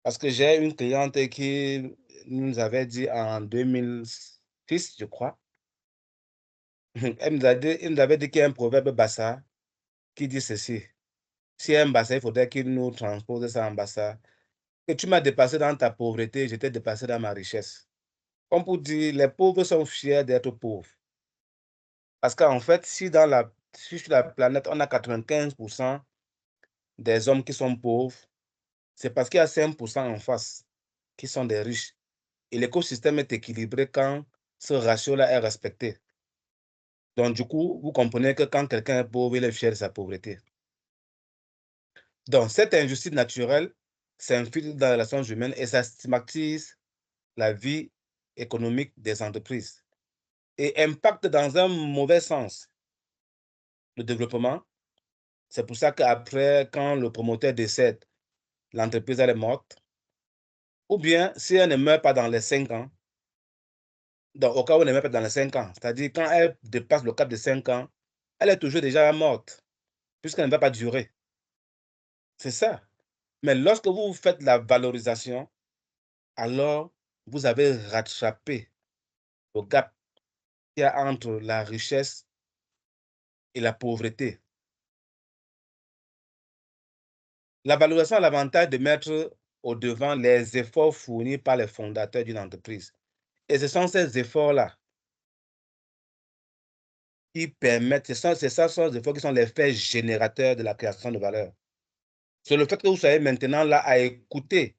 Parce que j'ai une cliente qui nous avait dit en 2006, je crois, elle nous avait dit qu'il y a un proverbe bassa qui dit ceci. Si un bassa, il faudrait qu'il nous transpose ça en bassa. Que tu m'as dépassé dans ta pauvreté, je t'ai dépassé dans ma richesse. Comme pour dire, les pauvres sont fiers d'être pauvres. Parce qu'en fait, si sur la planète, on a 95% des hommes qui sont pauvres, c'est parce qu'il y a 5% en face qui sont des riches. Et l'écosystème est équilibré quand ce ratio-là est respecté. Donc, du coup, vous comprenez que quand quelqu'un est pauvre, il est fier de sa pauvreté. Donc, cette injustice naturelle s'infiltre dans les relations humaines et ça stigmatise la vie économique des entreprises et impacte dans un mauvais sens le développement. C'est pour ça qu'après, quand le promoteur décède, l'entreprise elle est morte. Ou bien, si elle ne meurt pas dans les 5 ans, donc au cas où elle ne meurt pas dans les 5 ans, c'est-à-dire quand elle dépasse le cap de 5 ans, elle est toujours déjà morte, puisqu'elle ne va pas durer. C'est ça. Mais lorsque vous faites la valorisation, alors vous avez rattrapé le gap qu'il y a entre la richesse et la pauvreté. La valorisation a l'avantage de mettre au devant les efforts fournis par les fondateurs d'une entreprise. Et ce sont ces efforts-là qui permettent, ce sont ces efforts qui sont les faits générateurs de la création de valeur. C'est le fait que vous soyez maintenant là à écouter,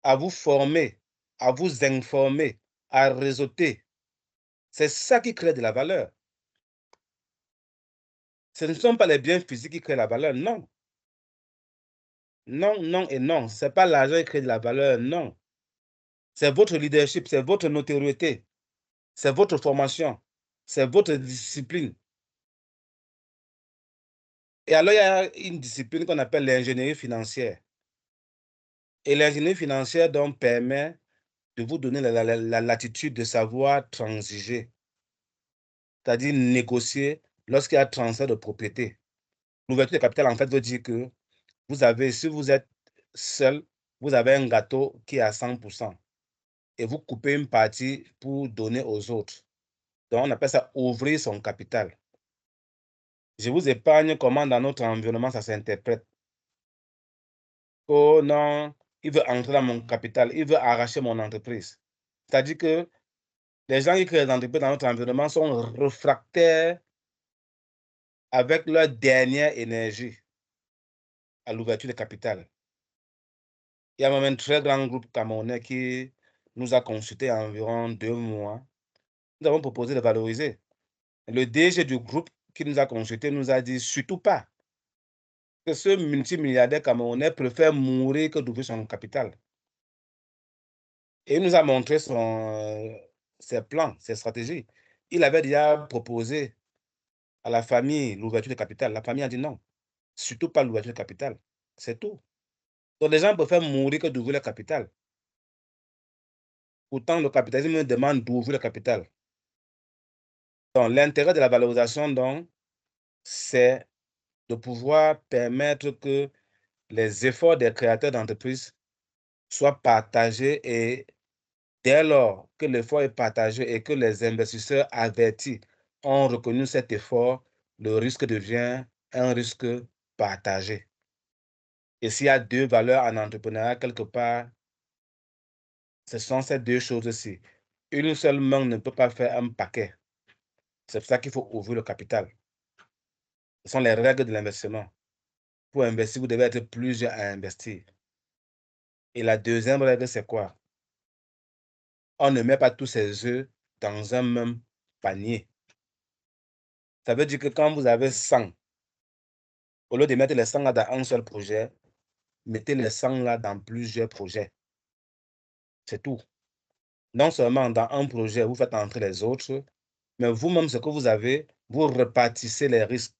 à vous former, à vous informer, à réseauter. C'est ça qui crée de la valeur. Ce ne sont pas les biens physiques qui créent la valeur, non. Non, non et non. Ce n'est pas l'argent qui crée de la valeur, non. C'est votre leadership, c'est votre notoriété, c'est votre formation, c'est votre discipline. Et alors, il y a une discipline qu'on appelle l'ingénierie financière. Et l'ingénierie financière donc permet de vous donner la latitude de savoir transiger, c'est-à-dire négocier lorsqu'il y a transfert de propriété. L'ouverture de capital, en fait, veut dire que si vous êtes seul, vous avez un gâteau qui est à 100% et vous coupez une partie pour donner aux autres. Donc, on appelle ça ouvrir son capital. Je vous épargne comment dans notre environnement ça s'interprète. Oh non, il veut entrer dans mon capital, il veut arracher mon entreprise. C'est-à-dire que les gens qui créent des entreprises dans notre environnement sont réfractaires avec leur dernière énergie à l'ouverture de capital. Il y a même un très grand groupe camerounais qui nous a consultés en environ 2 mois. Nous avons proposé de valoriser. Le DG du groupe qui nous a consultés nous a dit surtout pas que ce multimilliardaire camerounais préfère mourir que d'ouvrir son capital. Et il nous a montré ses plans, ses stratégies. Il avait déjà proposé à la famille l'ouverture de capital. La famille a dit non, surtout pas l'ouverture de capital. C'est tout. Donc, les gens préfèrent mourir que d'ouvrir le capital. Pourtant, le capitalisme demande d'ouvrir le capital. Donc, l'intérêt de la valorisation, donc, c'est de pouvoir permettre que les efforts des créateurs d'entreprises soient partagés et dès lors que l'effort est partagé et que les investisseurs avertis ont reconnu cet effort, le risque devient un risque partagé. Et s'il y a deux valeurs en entrepreneuriat quelque part, ce sont ces deux choses-ci. Une seule main ne peut pas faire un paquet. C'est pour ça qu'il faut ouvrir le capital. Ce sont les règles de l'investissement. Pour investir, vous devez être plusieurs à investir. Et la deuxième règle, c'est quoi? On ne met pas tous ses œufs dans un même panier. Ça veut dire que quand vous avez 100, au lieu de mettre les 100 là dans un seul projet, mettez les 100 là dans plusieurs projets. C'est tout. Non seulement dans un projet, vous faites entrer les autres, mais vous-même, ce que vous avez, vous répartissez les risques.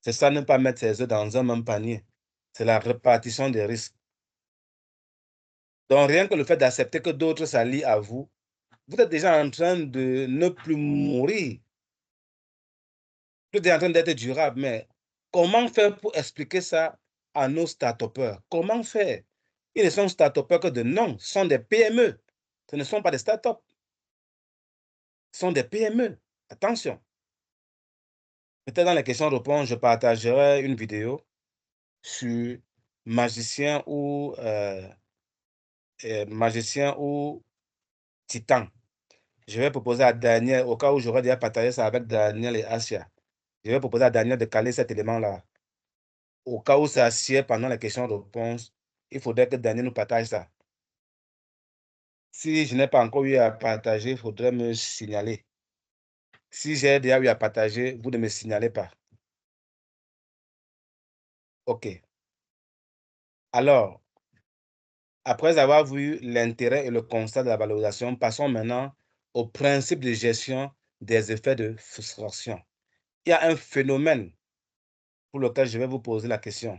C'est ça, ne pas mettre ses œufs dans un même panier. C'est la répartition des risques. Donc, rien que le fait d'accepter que d'autres s'allient à vous, vous êtes déjà en train de ne plus mourir. Vous êtes en train d'être durable, mais comment faire pour expliquer ça à nos start-upers? Comment faire? Ils ne sont start-upers que de nom, ce sont des PME. Ce ne sont pas des start-up. Ce sont des PME. Attention. Peut-être dans les questions-réponses, je partagerai une vidéo sur magicien ou titan. Je vais proposer à Daniel, au cas où j'aurais déjà partagé ça avec Daniel et Asia, je vais proposer à Daniel de caler cet élément-là. Au cas où ça assied pendant les questions-réponses, il faudrait que Daniel nous partage ça. Si je n'ai pas encore eu à partager, il faudrait me signaler. Si j'ai déjà eu à partager, vous ne me signalez pas. OK. Alors, après avoir vu l'intérêt et le constat de la valorisation, passons maintenant au principe de gestion des effets de frustration. Il y a un phénomène pour lequel je vais vous poser la question.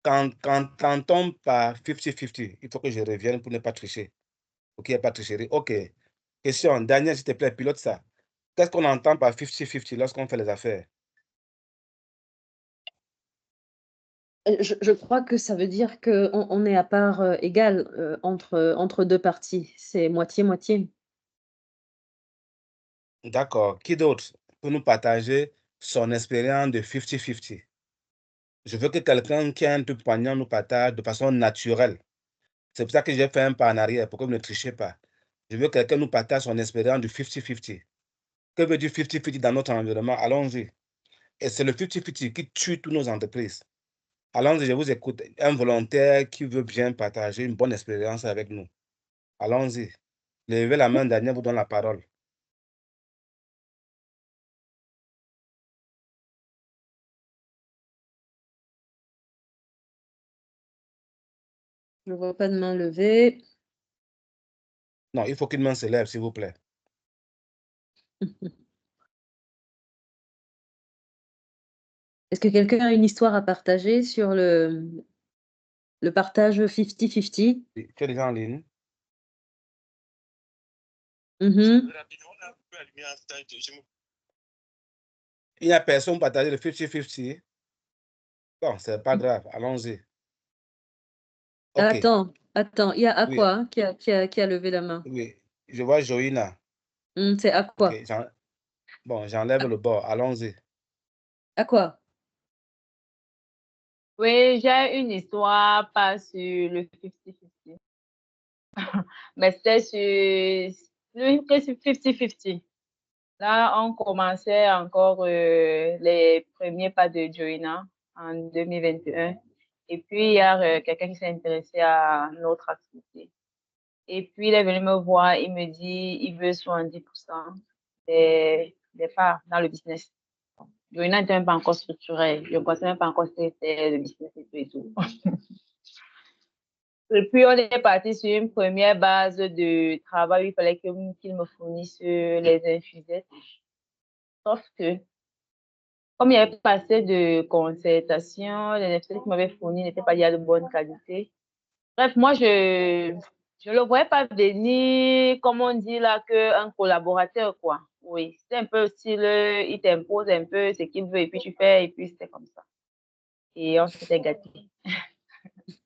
Quand on par 50-50, il faut que je revienne pour ne pas tricher. Pour qu'il n'y ait pas de tricherie. OK. Question, Daniel, s'il te plaît, pilote ça. Qu'est-ce qu'on entend par 50-50 lorsqu'on fait les affaires? Je crois que ça veut dire qu'on est à part égale entre deux parties. C'est moitié-moitié. D'accord. Qui d'autre peut nous partager son expérience de 50-50? Je veux que quelqu'un qui a un truc poignant nous partage de façon naturelle. C'est pour ça que j'ai fait un pas en arrière, pour que vous ne trichez pas. Je veux que quelqu'un nous partage son expérience de 50-50. Que veut dire 50-50 dans notre environnement? Allons-y. Et c'est le 50-50 qui tue toutes nos entreprises. Allons-y, je vous écoute. Un volontaire qui veut bien partager une bonne expérience avec nous. Allons-y. Levez la main, Daniel vous donne la parole. Je ne vois pas de main levée. Non, il faut qu'une main se lève, s'il vous plaît. Est-ce que quelqu'un a une histoire à partager sur le partage 50-50? Tu es déjà en ligne? Mhm. Il n'y a personne pour partager le 50-50. Bon, c'est pas grave. Allons-y. OK. Attends, il y a Oui, Aqua qui a levé la main. oui. Je vois Joïna. C'est Aqua. OK, bon, j'enlève le bord. Allons-y. Aqua. Oui, j'ai une histoire, pas sur le 50-50, mais c'était sur le 50-50. Là, on commençait encore les premiers pas de Joina en 2021. Et puis, il y a quelqu'un qui s'est intéressé à notre activité. Et puis, il est venu me voir, il me dit, il veut 70% des parts dans le business. Joina n'était même pas encore structuré. Je ne pensais même pas encore que c'était le business et tout. Et puis, on est parti sur une première base de travail. Il fallait qu'il me fournisse les infusettes. Sauf que Comme il n'y avait pas assez de concertation, les informations qu'ils m'avaient fournies n'étaient pas de bonne qualité. Bref, moi, je ne le voyais pas venir, comme on dit là, qu'un collaborateur, quoi. Oui, c'est un peu style, il t'impose un peu ce qu'il veut et puis tu fais, et puis c'était comme ça. Et on s'était gâtés.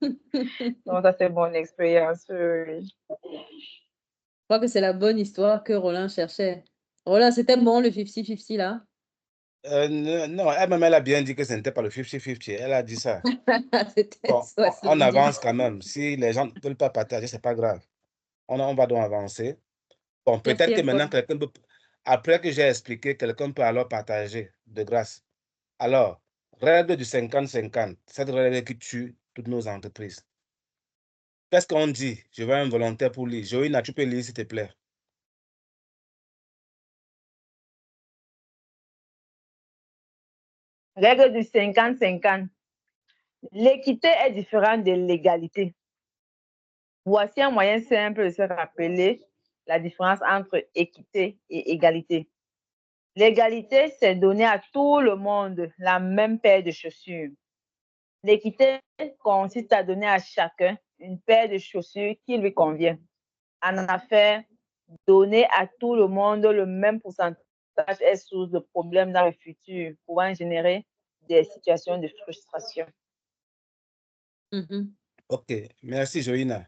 Donc, ça, c'est mon expérience. Oui. Je crois que c'est la bonne histoire que Roland cherchait. Roland, c'était bon le 50-50 là? Non, elle-même, elle a bien dit que ce n'était pas le 50-50. Elle a dit ça. C'était Bon, 70. on avance quand même. Si les gens ne veulent pas partager, ce n'est pas grave. On va donc avancer. Bon, peut-être que maintenant, quelqu'un peut... Après que j'ai expliqué, quelqu'un peut alors partager, de grâce. Alors, règle du 50-50, cette règle qui tue toutes nos entreprises. Qu'est-ce qu'on dit? Je veux un volontaire pour lire. Joïna, tu peux lire, s'il te plaît. Règle du 50-50. L'équité est différente de l'égalité. Voici un moyen simple de se rappeler la différence entre équité et égalité. L'égalité, c'est donner à tout le monde la même paire de chaussures. L'équité consiste à donner à chacun une paire de chaussures qui lui convient. En affaires, donner à tout le monde le même pourcentage est source de problèmes dans le futur, pouvant générer des situations de frustration. OK, merci Joïna.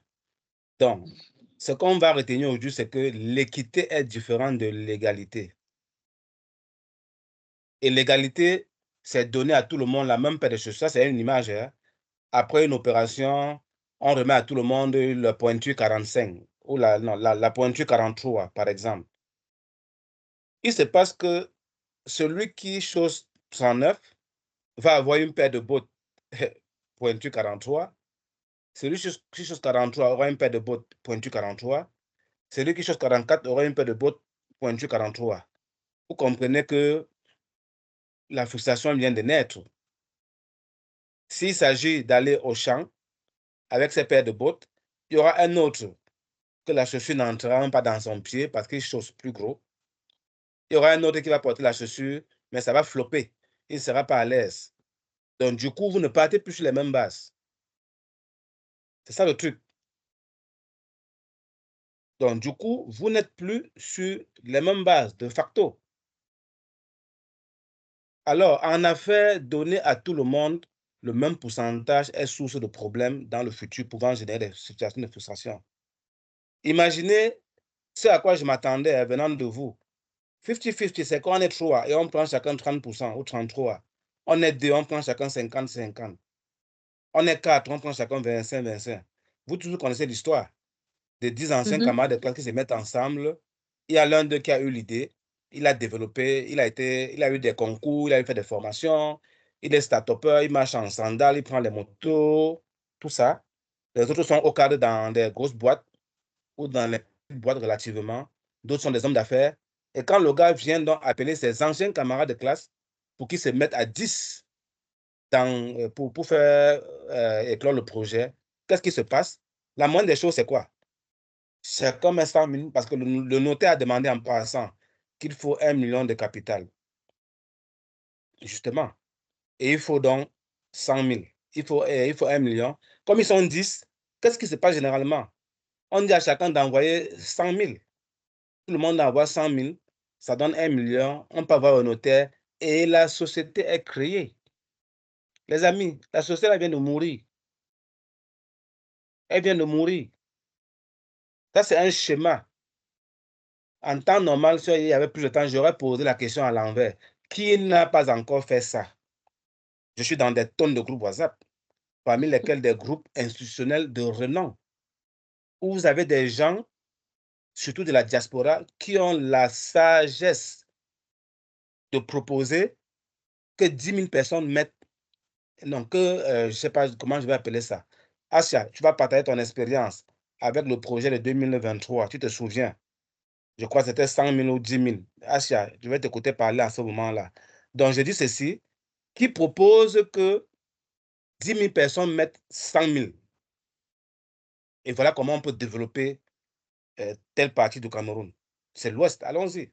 Donc, ce qu'on va retenir aujourd'hui, c'est que l'équité est différente de l'égalité. Et l'égalité, c'est donner à tout le monde la même paire de chaussures. Ça, c'est une image. Hein? Après une opération, on remet à tout le monde le pointure 45 ou la pointure 43, par exemple. Il se passe que celui qui chausse 109 va avoir une paire de bottes pointure 43. Celui qui chausse 43 aura une paire de bottes pointure 43. Celui qui chausse 44 aura une paire de bottes pointure 43. Vous comprenez que la frustration vient de naître. S'il s'agit d'aller au champ avec ses paires de bottes, il y aura un autre que la chaussure n'entrera même pas dans son pied parce qu'il chausse plus gros. Il y aura un autre qui va porter la chaussure, mais ça va flopper. Il ne sera pas à l'aise. Donc, du coup, vous ne partez plus sur les mêmes bases. C'est ça le truc. Donc, du coup, vous n'êtes plus sur les mêmes bases de facto. Alors, en affaires, donner à tout le monde le même pourcentage est source de problèmes dans le futur, pouvant générer des situations de frustration. Imaginez ce à quoi je m'attendais venant de vous. 50-50, c'est qu'on est 3 et on prend chacun 30% ou 33. On est 2, on prend chacun 50-50. On est 4, on prend chacun 25-25. Vous tous connaissez l'histoire des 10 anciens camarades de classe qui se mettent ensemble. Il y a l'un d'eux qui a eu l'idée. Il a développé, il a eu des concours, il a fait des formations. Il est start-upper, il marche en sandales, il prend les motos, tout ça. Les autres sont au cadre dans des grosses boîtes ou dans les petites boîtes relativement. D'autres sont des hommes d'affaires. Et quand le gars vient donc appeler ses anciens camarades de classe pour qu'ils se mettent à 10 pour faire éclore le projet, qu'est-ce qui se passe? La moindre des choses, c'est quoi? C'est comme 100 000, parce que le notaire a demandé en passant qu'il faut 1 million de capital. Justement. Et il faut donc 100 000. Il faut 1 million. Comme ils sont 10, qu'est-ce qui se passe généralement? On dit à chacun d'envoyer 100 000. Tout le monde envoie 100 000. Ça donne 1 million. On peut avoir un notaire et la société est créée. Les amis, la société elle vient de mourir. Elle vient de mourir. Ça, c'est un schéma. En temps normal, si il y avait plus de temps, j'aurais posé la question à l'envers. Qui n'a pas encore fait ça? Je suis dans des tonnes de groupes WhatsApp, parmi lesquels des groupes institutionnels de renom, où vous avez des gens, surtout de la diaspora, qui ont la sagesse de proposer que 10 000 personnes mettent, non, je ne sais pas comment je vais appeler ça. Asia, tu vas partager ton expérience avec le projet de 2023, tu te souviens? Je crois que c'était 100 000 ou 10 000. Asia, je vais t'écouter parler à ce moment-là. Donc, je dis ceci, qui propose que 10 000 personnes mettent 100 000. Et voilà comment on peut développer telle partie du Cameroun. C'est l'Ouest, allons-y.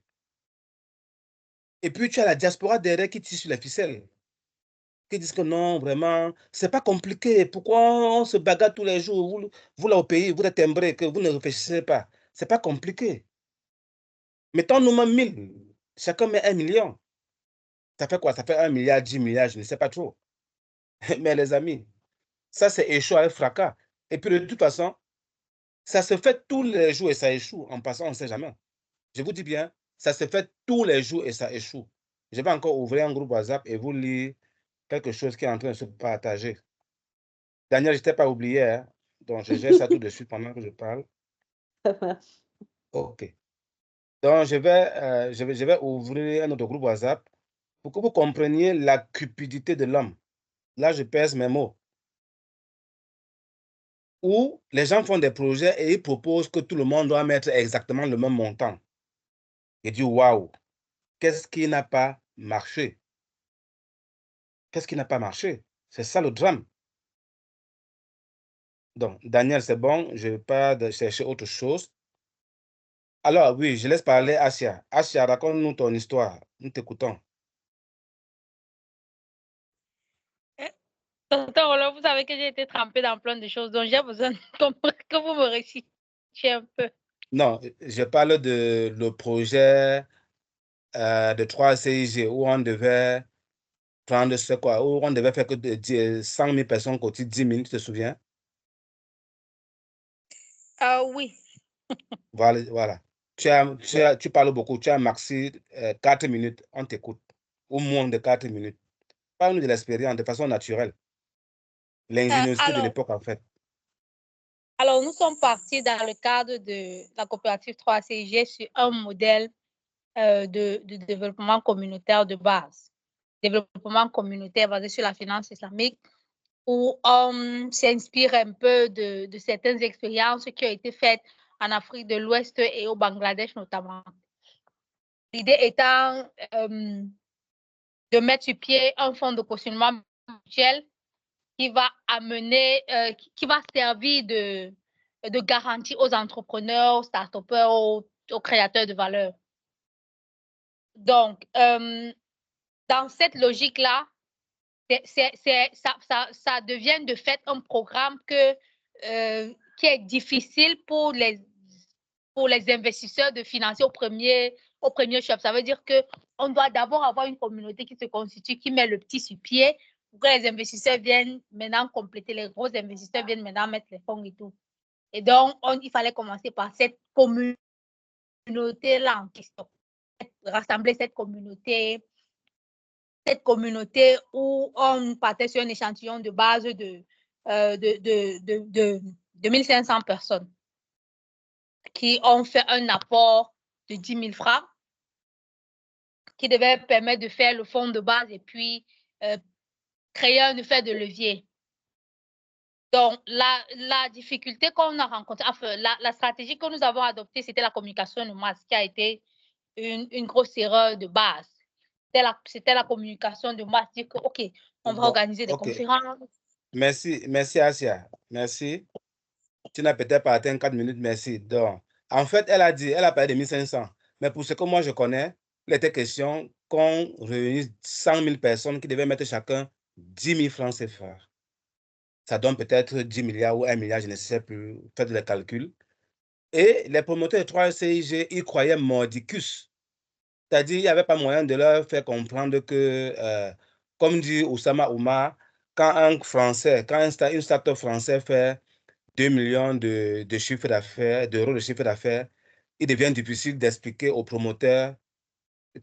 Et puis, tu as la diaspora derrière qui tisse sur les ficelles, qui disent que non, vraiment, c'est pas compliqué. Pourquoi on se bagarre tous les jours? Vous là au pays, vous êtes timbré, que vous ne réfléchissez pas. C'est pas compliqué. Mettons-nous même 1000. Chacun met 1 million. Ça fait quoi? Ça fait 1 milliard, 10 milliards, je ne sais pas trop. Mais les amis, ça c'est échoué avec fracas. Et puis de toute façon, ça se fait tous les jours et ça échoue. En passant, on ne sait jamais. Je vous dis bien, ça se fait tous les jours et ça échoue. Je vais encore ouvrir un groupe WhatsApp et vous lire quelque chose qui est en train de se partager. Daniel, je ne t'ai pas oublié, hein? Donc je gère ça tout de suite pendant que je parle. Ça marche. OK. Donc je vais ouvrir un autre groupe WhatsApp pour que vous compreniez la cupidité de l'homme. Là, je pèse mes mots. Où les gens font des projets et ils proposent que tout le monde doit mettre exactement le même montant. Et dit, waouh, qu'est-ce qui n'a pas marché? Qu'est-ce qui n'a pas marché? C'est ça le drame. Donc, Daniel, c'est bon, je ne vais pas chercher autre chose. Alors, oui, je laisse parler Asia. Asia, raconte-nous ton histoire. Nous t'écoutons. Tonton Roland, vous savez que j'ai été trempée dans plein de choses, donc j'ai besoin que vous me récitiez un peu. Non, je parle de le projet de 3 CIG où on devait prendre ce quoi, où on devait faire que 100 000 personnes côté 10 000, tu te souviens? Oui. Voilà. Tu parles beaucoup, tu as maxi 4 minutes, on t'écoute. Ou moins de 4 minutes. Parle-nous de l'expérience de façon naturelle. L'ingéniosité de l'époque, en fait. Alors, nous sommes partis dans le cadre de la coopérative 3CIG sur un modèle de développement communautaire de base. Développement communautaire basé sur la finance islamique, où on s'inspire un peu de certaines expériences qui ont été faites en Afrique de l'Ouest et au Bangladesh notamment. L'idée étant de mettre sur pied un fonds de cautionnement mutuel qui va amener, qui va servir de garantie aux entrepreneurs, aux start-upers, aux créateurs de valeur. Donc, dans cette logique-là, ça devient de fait un programme qui est difficile pour les investisseurs de financer au premier chef. Ça veut dire qu'on doit d'abord avoir une communauté qui se constitue, qui met le petit sur pied, pour que les investisseurs viennent maintenant compléter, les gros investisseurs viennent maintenant mettre les fonds et tout. Et donc, il fallait commencer par cette communauté-là en question. Rassembler cette communauté où on partait sur un échantillon de base de 1500 personnes qui ont fait un apport de 10 000 francs qui devait permettre de faire le fonds de base et puis créer un effet de levier. Donc, la difficulté qu'on a rencontrée, enfin, la stratégie que nous avons adoptée, c'était la communication de masse qui a été une grosse erreur de base. C'était la communication de masse, dire que, OK, on va organiser des conférences. Merci Asia, merci. Tu n'as peut-être pas atteint 4 minutes, merci. Donc, en fait, elle a parlé de 1500, mais pour ce que moi je connais, il était question qu'on réunisse 100 000 personnes qui devaient mettre chacun 10 000 francs CFA. Ça donne peut-être 10 milliards ou 1 milliard, je ne sais plus, faites le calcul. Et les promoteurs de 3 CIG, ils croyaient mordicus. C'est-à-dire, il n'y avait pas moyen de leur faire comprendre que, comme dit Oussama Oumar, quand une start-up français fait 2 millions de chiffre d'affaires, d'euros de chiffre d'affaires, il devient difficile d'expliquer aux promoteurs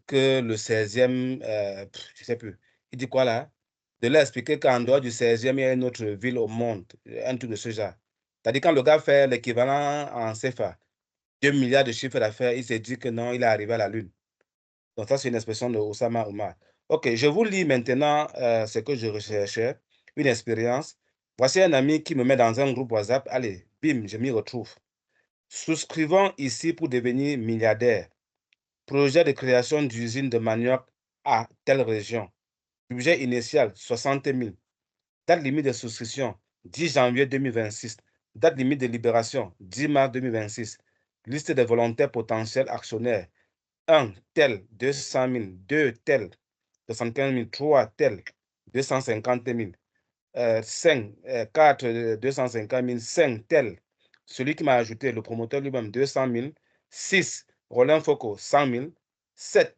que le 16e, je ne sais plus, il dit quoi là? De leur expliquer qu'en dehors du 16e, il y a une autre ville au monde, un truc de ce genre. C'est-à-dire, quand le gars fait l'équivalent en CFA, 2 milliards de chiffre d'affaires, il s'est dit que non, il est arrivé à la Lune. Donc, ça, c'est une expression de Oussama Oumar. OK, je vous lis maintenant ce que je recherchais, une expérience. Voici un ami qui me met dans un groupe WhatsApp. Allez, bim, je m'y retrouve. Souscrivons ici pour devenir milliardaire. Projet de création d'usine de manioc à telle région. Budget initial, 60 000. Date limite de souscription, 10 janvier 2026. Date limite de libération, 10 mars 2026. Liste des volontaires potentiels actionnaires. 1, tel, 200 000, 2, tel, 75 000, 3, tel, 250 000, 5, 4, 250 000, 5, tel. Celui qui m'a ajouté, le promoteur lui-même, 200 000, 6, Roland Foucault, 100 000, 7,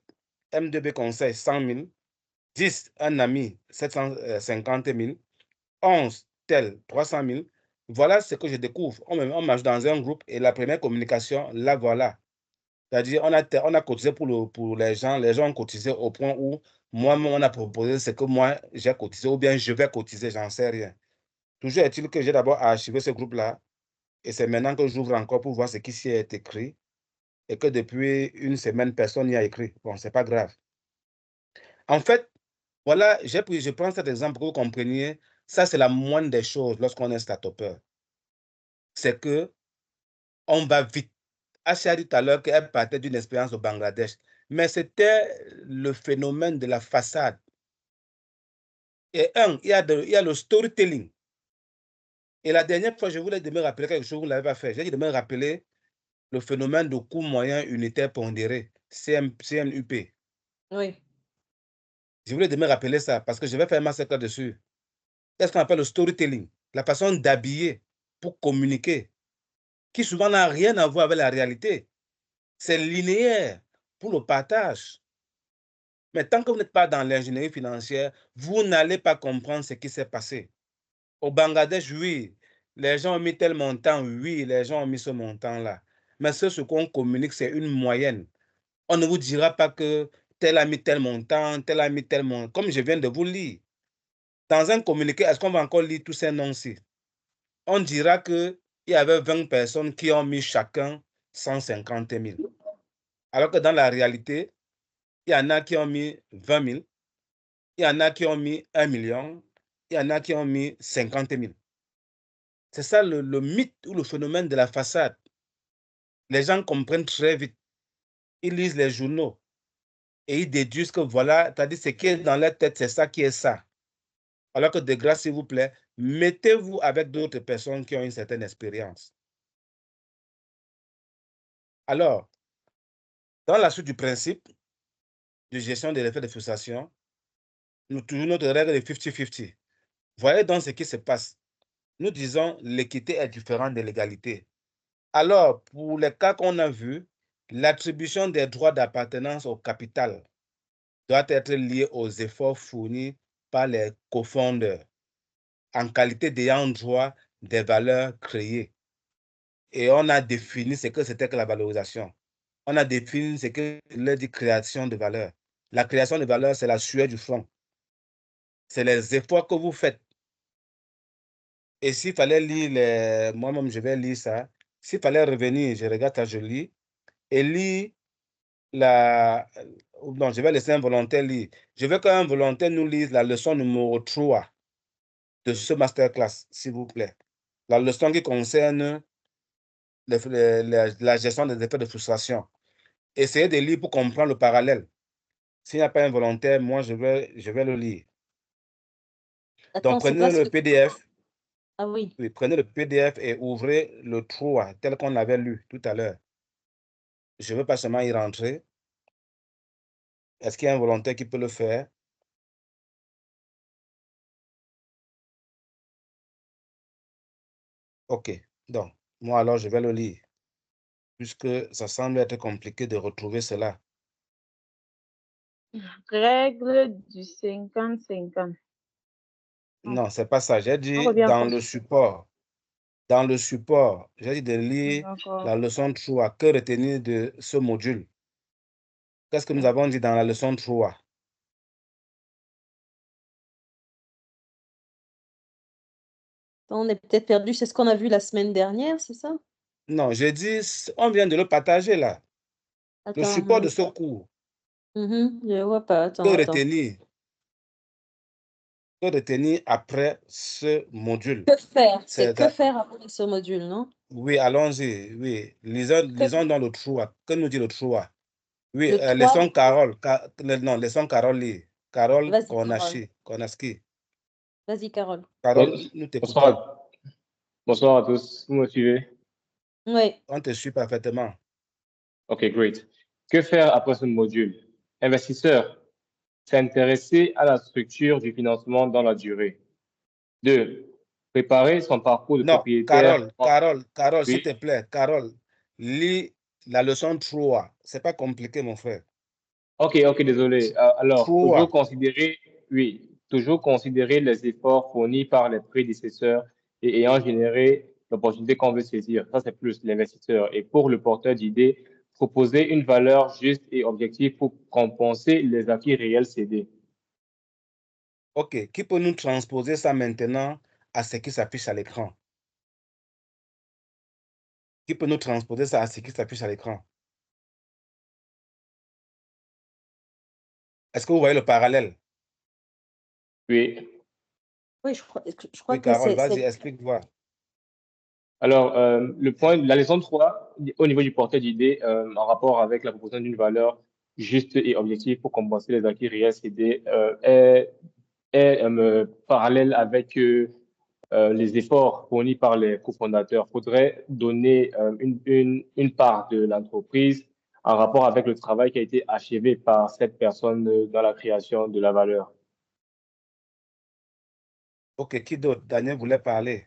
M2B Conseil, 100 000, 10, un ami, 750 000, 11, tel, 300 000. Voilà ce que je découvre. On marche dans un groupe et la première communication, là, voilà. C'est-à-dire, on a cotisé pour les gens ont cotisé au point où moi-même, on a proposé ce que moi, j'ai cotisé ou bien je vais cotiser, j'en sais rien. Toujours est-il que j'ai d'abord archivé ce groupe-là et c'est maintenant que j'ouvre encore pour voir ce qui s'y est écrit et que depuis une semaine, personne n'y a écrit. Bon, c'est pas grave. En fait, voilà, je prends cet exemple pour que vous compreniez, ça c'est la moindre des choses lorsqu'on est start-upper. C'est que on va vite. Asia a dit tout à l'heure qu'elle partait d'une expérience au Bangladesh, mais c'était le phénomène de la façade. Et il y a le storytelling. Et la dernière fois, je voulais de me rappeler quelque chose, vous ne l'avez pas fait. J'ai dit de me rappeler le phénomène de coût moyen unitaire pondéré, CMUP. Oui. Je voulais de me rappeler ça parce que je vais faire ma secteur dessus. C'est ce qu'on appelle le storytelling, la façon d'habiller pour communiquer, qui souvent n'a rien à voir avec la réalité. C'est linéaire pour le partage. Mais tant que vous n'êtes pas dans l'ingénierie financière, vous n'allez pas comprendre ce qui s'est passé. Au Bangladesh, oui, les gens ont mis tel montant, oui, les gens ont mis ce montant-là. Mais ce qu'on communique, c'est une moyenne. On ne vous dira pas que tel a mis tel montant, tel a mis tel montant, comme je viens de vous lire. Dans un communiqué, est-ce qu'on va encore lire tous ces noms-ci? On dira qu'il y avait 20 personnes qui ont mis chacun 150 000. Alors que dans la réalité, il y en a qui ont mis 20 000, il y en a qui ont mis 1 million, il y en a qui ont mis 50 000. C'est ça le mythe ou le phénomène de la façade. Les gens comprennent très vite. Ils lisent les journaux et ils déduisent que voilà, c'est-à-dire ce qui est dans leur tête, c'est ça qui est ça. Alors que de grâce, s'il vous plaît, mettez-vous avec d'autres personnes qui ont une certaine expérience. Alors, dans la suite du principe de gestion des effets de frustration, nous utilisons notre règle de 50-50. Voyez donc ce qui se passe. Nous disons l'équité est différente de l'égalité. Alors, pour les cas qu'on a vus, l'attribution des droits d'appartenance au capital doit être liée aux efforts fournis par les cofondeurs en qualité d'ayant droit des valeurs créées. Et on a défini ce que c'était que la valorisation. On a défini ce que l'on dit création de valeur. La création de valeur, c'est la sueur du front. C'est les efforts que vous faites. Et s'il fallait lire, moi-même je vais lire ça, s'il fallait revenir, je regarde ça, je lis, et lire non, je vais laisser un volontaire lire. Je veux qu'un volontaire nous lise la leçon numéro 3 de ce masterclass, s'il vous plaît. La leçon qui concerne la gestion des effets de frustration. Essayez de lire pour comprendre le parallèle. S'il n'y a pas un volontaire, moi, je vais le lire. Attends, donc, prenez le PDF. Ah oui. Oui, prenez le PDF et ouvrez le 3 tel qu'on l'avait lu tout à l'heure. Je ne veux pas seulement y rentrer. Est-ce qu'il y a un volontaire qui peut le faire? OK. Donc, moi, alors, je vais le lire. Puisque ça semble être compliqué de retrouver cela. Règle du 50-50. Non, ce n'est pas ça. J'ai dit dans le support. Dans le support, j'ai dit de lire la leçon 3. Que retenir de ce module? Qu'est-ce que nous avons dit dans la leçon 3? On est peut-être perdu. C'est ce qu'on a vu la semaine dernière, c'est ça? Non, j'ai dit, on vient de le partager là. Attends, le support de ce cours. Je vois pas. Attends, Que retenir après ce module? Que faire? C'est que faire après ce module, non? Oui, allons-y. Oui, lisons dans le 3. Que nous dit le 3? Oui, Le 3, laissons Carole. Non, laissons Carole lire. Carole Vas-y, Konaski. Vas-y, Carole. Carole, nous t'écoutons. Bonsoir à tous. Vous me suivez? Oui. On te suit parfaitement. Okay, great. Que faire après ce module? Investisseur, s'intéresser à la structure du financement dans la durée. 2. Préparer son parcours de Non, propriétaire. Carole, s'il Oui. te plaît, Carole, lis la leçon 3. C'est pas compliqué, mon frère. Ok, désolé. Alors, 3. toujours considérer les efforts fournis par les prédécesseurs et ayant généré l'opportunité qu'on veut saisir. Ça, c'est plus l'investisseur. Et pour le porteur d'idées, proposer une valeur juste et objective pour compenser les acquis réels cédés. Ok, qui peut nous transposer ça maintenant à ce qui s'affiche à l'écran? Qui peut nous transposer ça à ce qui s'affiche à l'écran? Est-ce que vous voyez le parallèle? Oui. Oui, je crois Oui, que Carole, vas-y, explique-moi. Alors, la leçon 3, au niveau du porteur d'idées, en rapport avec la proposition d'une valeur juste et objective pour compenser les acquis réels cédés, est parallèle avec les efforts fournis par les cofondateurs. Il faudrait donner une part de l'entreprise en rapport avec le travail qui a été achevé par cette personne dans la création de la valeur. Ok, qui d'autre? Daniel voulait parler.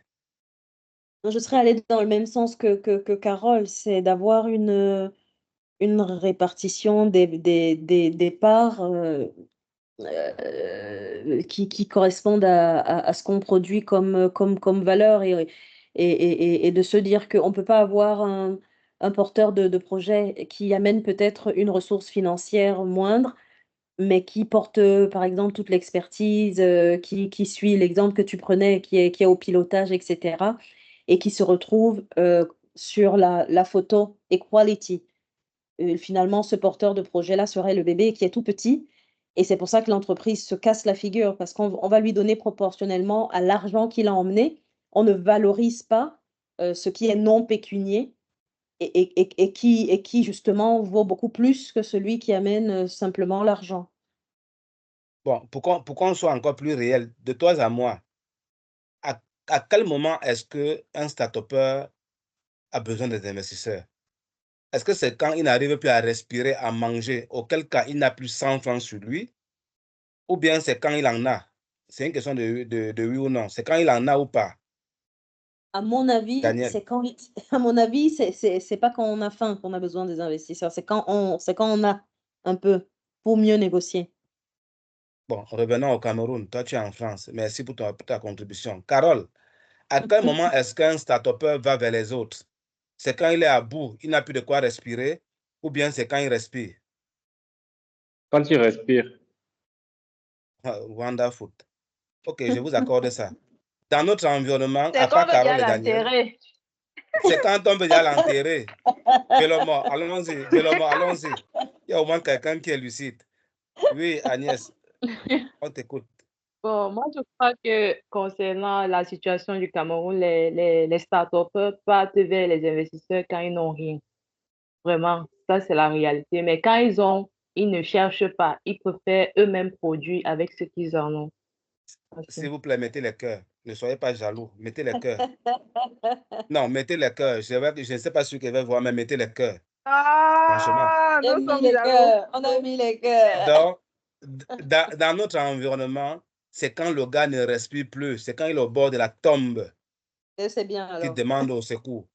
Je serais allée dans le même sens que Carole, c'est d'avoir une répartition des parts qui correspondent à ce qu'on produit comme valeur et de se dire qu'on ne peut pas avoir un porteur de projet qui amène peut-être une ressource financière moindre, mais qui porte, par exemple, toute l'expertise, qui suit l'exemple que tu prenais, qui est au pilotage, etc., et qui se retrouve sur la photo equality. Finalement, ce porteur de projet-là serait le bébé qui est tout petit. Et c'est pour ça que l'entreprise se casse la figure, parce qu'on va lui donner proportionnellement à l'argent qu'il a emmené. On ne valorise pas ce qui est non pécunier et qui, justement, vaut beaucoup plus que celui qui amène simplement l'argent. Bon, pour qu'on soit encore plus réel, de toi à moi, à quel moment est-ce qu'un start-upper a besoin des investisseurs? Est-ce que c'est quand il n'arrive plus à respirer, à manger, auquel cas il n'a plus 100 francs sur lui? Ou bien c'est quand il en a? C'est une question de oui ou non. C'est quand il en a ou pas? À mon avis, Daniel. c'est pas quand on a faim qu'on a besoin des investisseurs, c'est quand on a un peu pour mieux négocier. Bon, revenons au Cameroun. Toi, tu es en France. Merci pour ta contribution. Carole, à quel moment est-ce qu'un start-upper va vers les autres? C'est quand il est à bout, il n'a plus de quoi respirer, ou bien c'est quand il respire? Quand il respire. Wonderful. Ok, je vous accorde ça. Dans notre environnement, C'est à quand part on veut Carole déjà et Daniel, l'enterrer. c'est quand on veut déjà l'enterrer. Véloma, allons-y. Véloma, allons-y. Il y a au moins quelqu'un qui est lucide. Oui, Agnès, on t'écoute. Bon, moi, je crois que concernant la situation du Cameroun, les start-upers partent vers les investisseurs quand ils n'ont rien. Vraiment, ça, c'est la réalité. Mais quand ils ont, ils ne cherchent pas. Ils préfèrent eux-mêmes produire avec ce qu'ils en ont. S'il vous plaît, mettez les cœurs. Ne soyez pas jaloux. Mettez les cœurs. Non, mettez les cœurs. Je ne sais pas ce que va voir, mais mettez les cœurs. Franchement. On a mis les cœurs. Donc, dans notre environnement, c'est quand le gars ne respire plus. C'est quand il est au bord de la tombe. C'est bien alors. Qu'il demande au secours.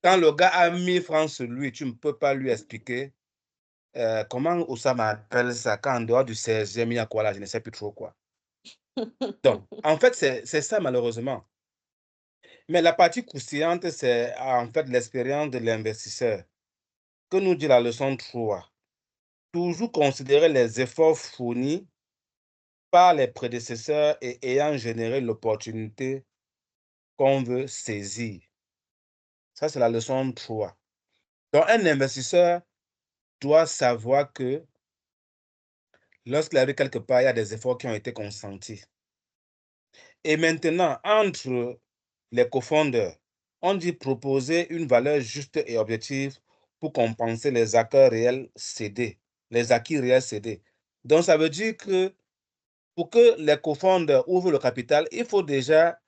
Quand le gars a 1000 francs sur lui, tu ne peux pas lui expliquer comment Oussama appelle ça, quand en dehors du 16e, il y a quoi là, je ne sais plus trop quoi. Donc, en fait, c'est ça malheureusement. Mais la partie croustillante, c'est en fait l'expérience de l'investisseur. Que nous dit la leçon 3? Toujours considérer les efforts fournis par les prédécesseurs et ayant généré l'opportunité qu'on veut saisir. Ça, c'est la leçon 3. Donc, un investisseur doit savoir que lorsqu'il arrive quelque part, il y a des efforts qui ont été consentis. Et maintenant, entre les cofondeurs, on dit proposer une valeur juste et objective pour compenser les acquis réels cédés. Donc, ça veut dire que pour que les cofondeurs ouvrent le capital, il faut déjà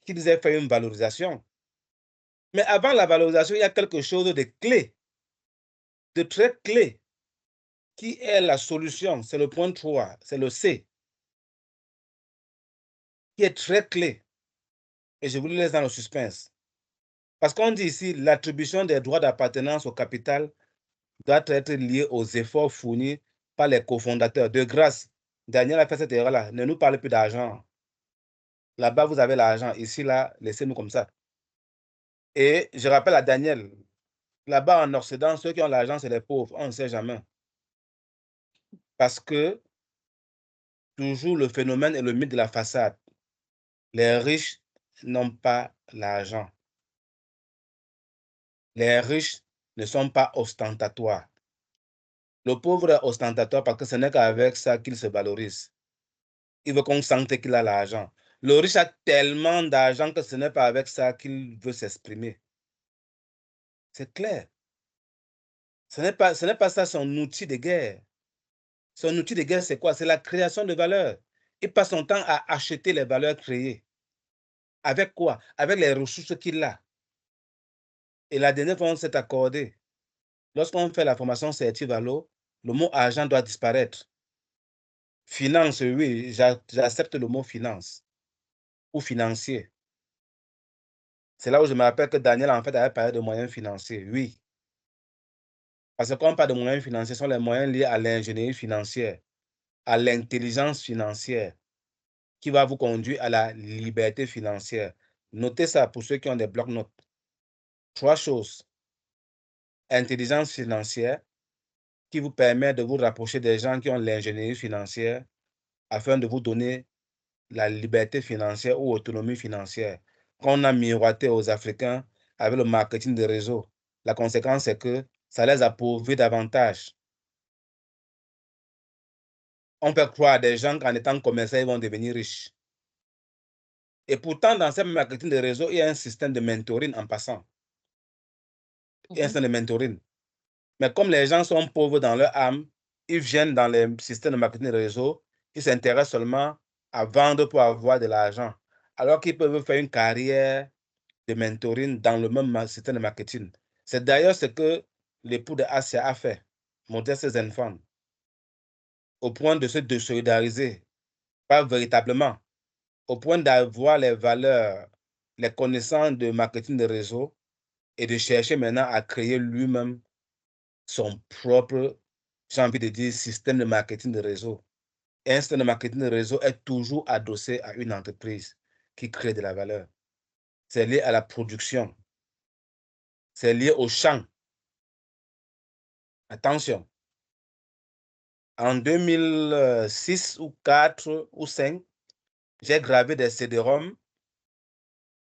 qu'ils aient fait une valorisation. Mais avant la valorisation, il y a quelque chose de clé, de très clé. qui est la solution? C'est le point 3, c'est le C, qui est très clé. Et je vous le laisse dans le suspense. Parce qu'on dit ici, l'attribution des droits d'appartenance au capital doit être liée aux efforts fournis par les cofondateurs. De grâce, Daniel a fait cette erreur-là. Ne nous parlez plus d'argent. Là-bas, vous avez l'argent. Ici, là, laissez-nous comme ça. Et je rappelle à Daniel, là-bas en Occident, ceux qui ont l'argent, c'est les pauvres. On ne sait jamais. Parce que toujours le phénomène et le mythe de la façade. Les riches n'ont pas l'argent. Les riches ne sont pas ostentatoires. Le pauvre est ostentatoire parce que ce n'est qu'avec ça qu'il se valorise. Il veut qu'on sente qu'il a l'argent. Le riche a tellement d'argent que ce n'est pas avec ça qu'il veut s'exprimer. C'est clair. Ce n'est pas ça son outil de guerre. Son outil de guerre, c'est quoi? C'est la création de valeur. Il passe son temps à acheter les valeurs créées. Avec quoi? Avec les ressources qu'il a. Et la dernière fois, on s'est accordé. Lorsqu'on fait la formation Certivalo, le mot argent doit disparaître. Finance, oui, j'accepte le mot finance ou financier. C'est là où je me rappelle que Daniel, en fait, avait parlé de moyens financiers, oui. Parce que quand on parle de moyens financiers, ce sont les moyens liés à l'ingénierie financière, à l'intelligence financière, qui va vous conduire à la liberté financière. Notez ça pour ceux qui ont des blocs-notes. 3 choses. Intelligence financière, qui vous permet de vous rapprocher des gens qui ont l'ingénierie financière afin de vous donner la liberté financière ou autonomie financière. Quand on a miroité aux Africains avec le marketing de réseau, la conséquence, c'est que ça les appauvrit davantage. On peut croire à des gens qu'en étant commerçants, ils vont devenir riches. Et pourtant, dans ce marketing de réseau, il y a un système de mentoring en passant. Il y a un système de mentoring. Mais comme les gens sont pauvres dans leur âme, ils viennent dans les systèmes de marketing de réseau, ils s'intéressent seulement à vendre pour avoir de l'argent, alors qu'ils peuvent faire une carrière de mentoring dans le même système de marketing. C'est d'ailleurs ce que l'époux de Asia a fait, Modeste Zenfone, au point de se désolidariser, pas véritablement, au point d'avoir les valeurs, les connaissances de marketing de réseau et de chercher maintenant à créer lui-même son propre, j'ai envie de dire, système de marketing de réseau. Et un système de marketing de réseau est toujours adossé à une entreprise qui crée de la valeur. C'est lié à la production. C'est lié au champ. Attention. En 2006 ou 4 ou 5, j'ai gravé des CD-ROM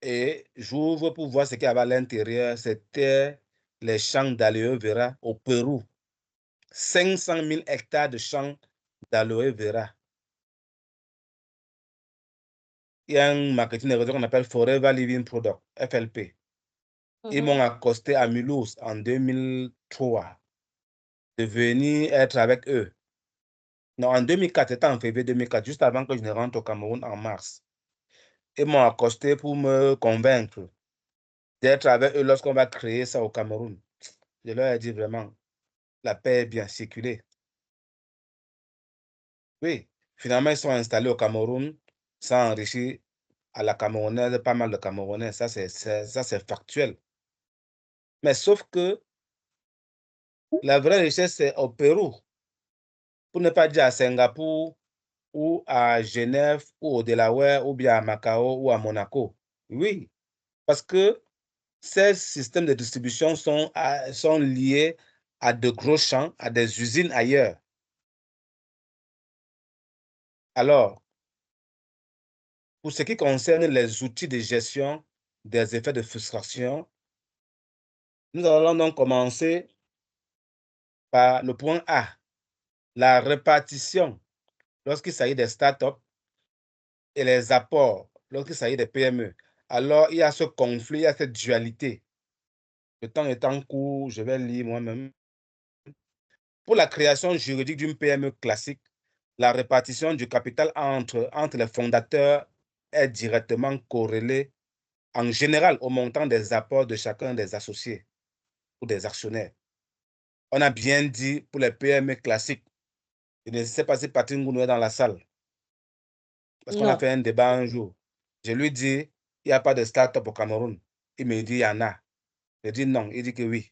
et j'ouvre pour voir ce qu'il y avait à l'intérieur. C'était les champs d'aloe vera au Pérou. 500 000 hectares de champs d'aloe vera. Il y a un marketing de réseau qu'on appelle Forever Living Product, FLP. Ils m'ont accosté à Mulhouse en 2003 de venir être avec eux. Non, en 2004, c'était en février 2004, juste avant que je ne rentre au Cameroun en mars. Ils m'ont accosté pour me convaincre d'être avec eux lorsqu'on va créer ça au Cameroun. Je leur ai dit vraiment, la paix est bien circulée. Oui, finalement, ils sont installés au Cameroun, ça enrichit à la Camerounaise, pas mal de Camerounais, ça c'est factuel. Mais sauf que la vraie richesse, c'est au Pérou, pour ne pas dire à Singapour, ou à Genève, ou au Delaware, ou bien à Macao, ou à Monaco. Oui, parce que ces systèmes de distribution sont liés à de gros champs, à des usines ailleurs. Alors, pour ce qui concerne les outils de gestion des effets de frustration, nous allons donc commencer par le point A, la répartition lorsqu'il s'agit des startups et les apports lorsqu'il s'agit des PME. Alors, il y a ce conflit, il y a cette dualité. Le temps étant court, je vais lire moi-même. Pour la création juridique d'une PME classique, la répartition du capital entre les fondateurs est directement corrélée en général au montant des apports de chacun des associés ou des actionnaires. On a bien dit pour les PME classiques. Je ne sais pas si Patrick Ngounou est dans la salle. Parce qu'on a fait un débat un jour. Je lui dis, il n'y a pas de start-up au Cameroun. Il me dit, il y en a. Je dis non, il dit que oui.